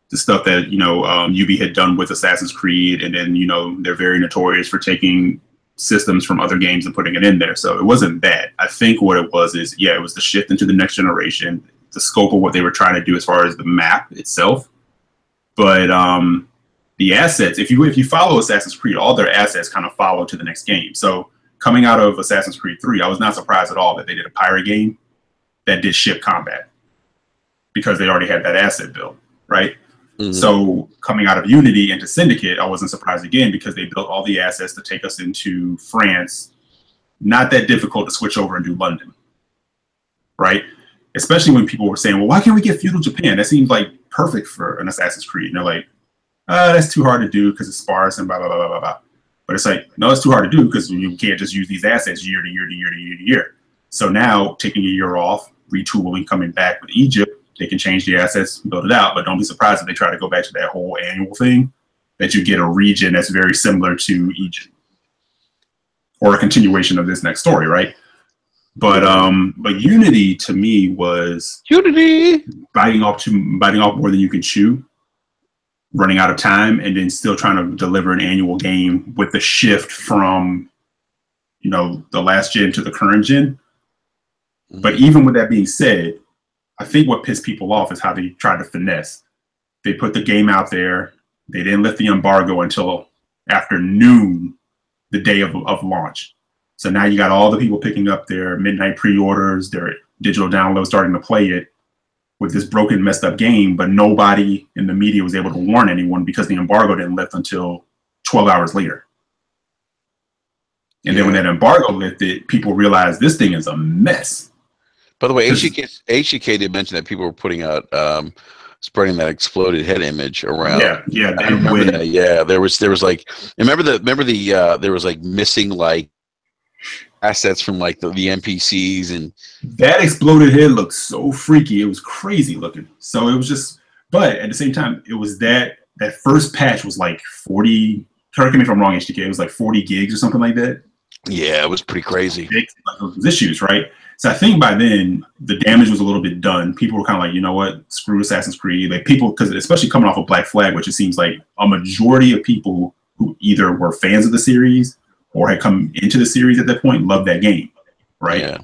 the stuff that Ubi had done with Assassin's Creed, and then they're very notorious for taking systems from other games and putting it in there. So it wasn't bad. I think what it was is it was the shift into the next generation, the scope of what they were trying to do as far as the map itself, but the assets. If you follow Assassin's Creed, all their assets kind of follow to the next game. So coming out of Assassin's Creed 3, I was not surprised at all that they did a pirate game that did ship combat because they already had that asset built, right? So coming out of Unity into Syndicate, I wasn't surprised again because they built all the assets to take us into France. Not that difficult to switch over and do London, right? Especially when people were saying, well, why can't we get feudal Japan? That seems like perfect for an Assassin's Creed. And they're like, that's too hard to do because it's sparse and blah, blah, blah, blah, blah. But it's like, no, it's too hard to do because you can't just use these assets year to year to year to year to year. So now taking a year off, retooling, coming back with Egypt, they can change the assets, build it out, but don't be surprised if they try to go back to that whole annual thing, that you get a region that's very similar to Egypt or a continuation of this next story, right? But Unity to me was biting off more than you can chew, running out of time, and then still trying to deliver an annual game with the shift from the last gen to the current gen. But even with that being said, I think what pissed people off is how they tried to finesse. They put the game out there. They didn't lift the embargo until after noon, the day of launch. So now you got all the people picking up their midnight pre-orders, their digital downloads, starting to play it with this broken, messed up game. But nobody in the media was able to warn anyone because the embargo didn't lift until 12 hours later. And then when that embargo lifted, people realized this thing is a mess. By the way, HGK did mention that people were putting out, spreading that exploded head image around. Yeah. I remember that. Yeah, there was like, remember there was like missing like assets from like the NPCs, and that exploded head looked so freaky. It was crazy looking. So it was just, but at the same time, it was that first patch was like 40. Correct me if I'm wrong, HGK. It was like 40 gigs or something like that. Yeah, it was pretty crazy. Like those issues, right? So I think by then the damage was a little bit done. People were kind of like, you know what, screw Assassin's Creed. Like people, because especially coming off of Black Flag, which it seems like a majority of people who either were fans of the series or had come into the series at that point loved that game, right? Yeah.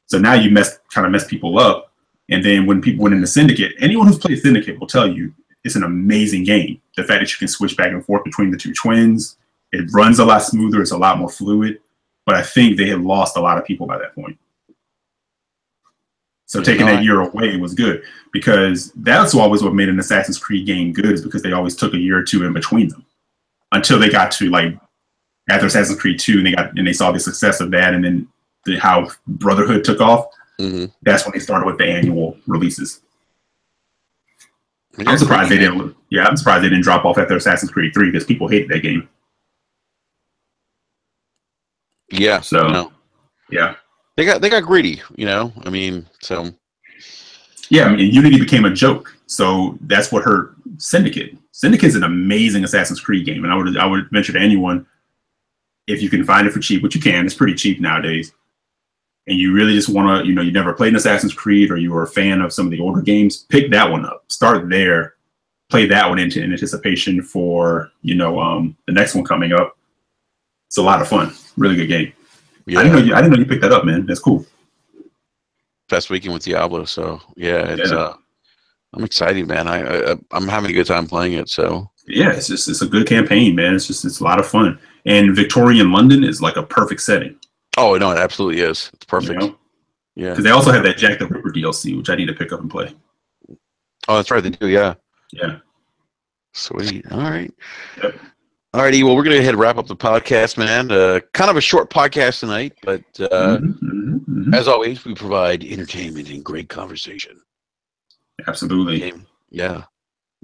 So now you kind of mess people up. And then when people went into Syndicate, anyone who's played Syndicate will tell you it's an amazing game. The fact that you can switch back and forth between the two twins, it runs a lot smoother. It's a lot more fluid. But I think they had lost a lot of people by that point. So taking that year away was good, because that's always what made an Assassin's Creed game good, is because they always took a year or two in between them until they got to, like, after Assassin's Creed 2 and they saw the success of that, and then how Brotherhood took off. Mm-hmm. That's when they started with the annual releases. I'm surprised they didn't. Yeah, I'm surprised they didn't drop off after Assassin's Creed 3, because people hated that game. Yeah. So, yeah. They got greedy, you know. I mean, so. Yeah, I mean, Unity became a joke, so that's what hurt Syndicate. Syndicate's an amazing Assassin's Creed game, and I would venture to anyone, if you can find it for cheap, which you can, it's pretty cheap nowadays, and you really just want to, you know, you never played an Assassin's Creed, or you were a fan of some of the older games, pick that one up. Start there, play that one in anticipation for, you know, the next one coming up. It's a lot of fun. Really good game. Yeah. I didn't know you picked that up, man. That's cool. Best weekend with Diablo, so yeah, it's I'm excited, man. I'm having a good time playing it. So yeah, it's a good campaign, man. It's a lot of fun, and Victorian London is like a perfect setting. Oh no, it absolutely is. It's perfect. You know? Yeah, because they also have that Jack the Ripper DLC, which I need to pick up and play. Oh, that's right, they do. Yeah. Yeah. Sweet. All right. Yep. All righty. Well, we're going to go ahead and wrap up the podcast, man. Kind of a short podcast tonight, but as always, we provide entertainment and great conversation. Absolutely.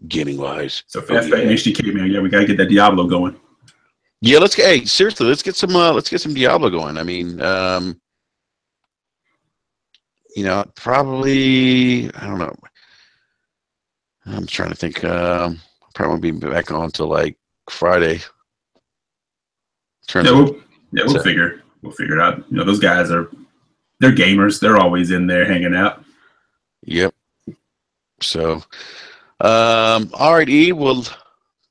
Gaming wise. So fast back in HDK, man. Yeah, we got to get that Diablo going. Yeah, seriously, let's get some Diablo going. I mean, you know, probably, I don't know. I'm trying to think. Probably won't be back on till like Friday. We'll figure it out. You know, those guys they're gamers. They're always in there hanging out. Yep. So, all right, E. Well,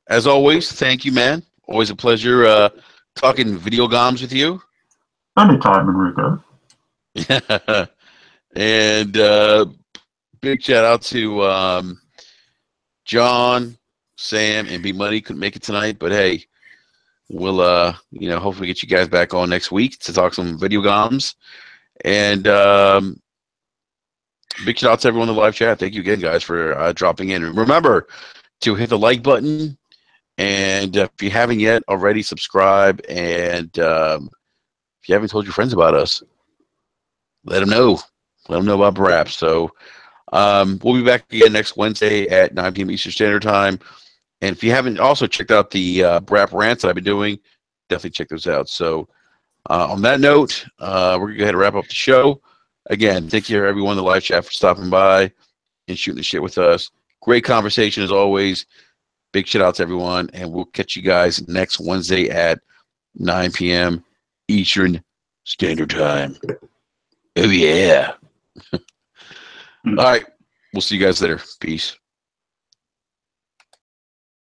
as always, thank you, man. Always a pleasure talking video games with you. Anytime, Enrico. And big shout out to John, Sam, and B Money. Couldn't make it tonight, but hey, we'll you know, hopefully get you guys back on next week to talk some video games. And big shout out to everyone in the live chat. Thank you again, guys, for dropping in. And remember to hit the like button, and if you haven't yet already, subscribe. And if you haven't told your friends about us, let them know. Let them know about BRAP. So we'll be back again next Wednesday at 9 p.m. Eastern Standard Time. And if you haven't also checked out the BRAP rants that I've been doing, definitely check those out. So on that note, we're going to go ahead and wrap up the show. Again, thank you everyone in the live chat for stopping by and shooting the shit with us. Great conversation as always. Big shout out to everyone. And we'll catch you guys next Wednesday at 9 p.m. Eastern Standard Time. Oh, yeah. All right. We'll see you guys later. Peace.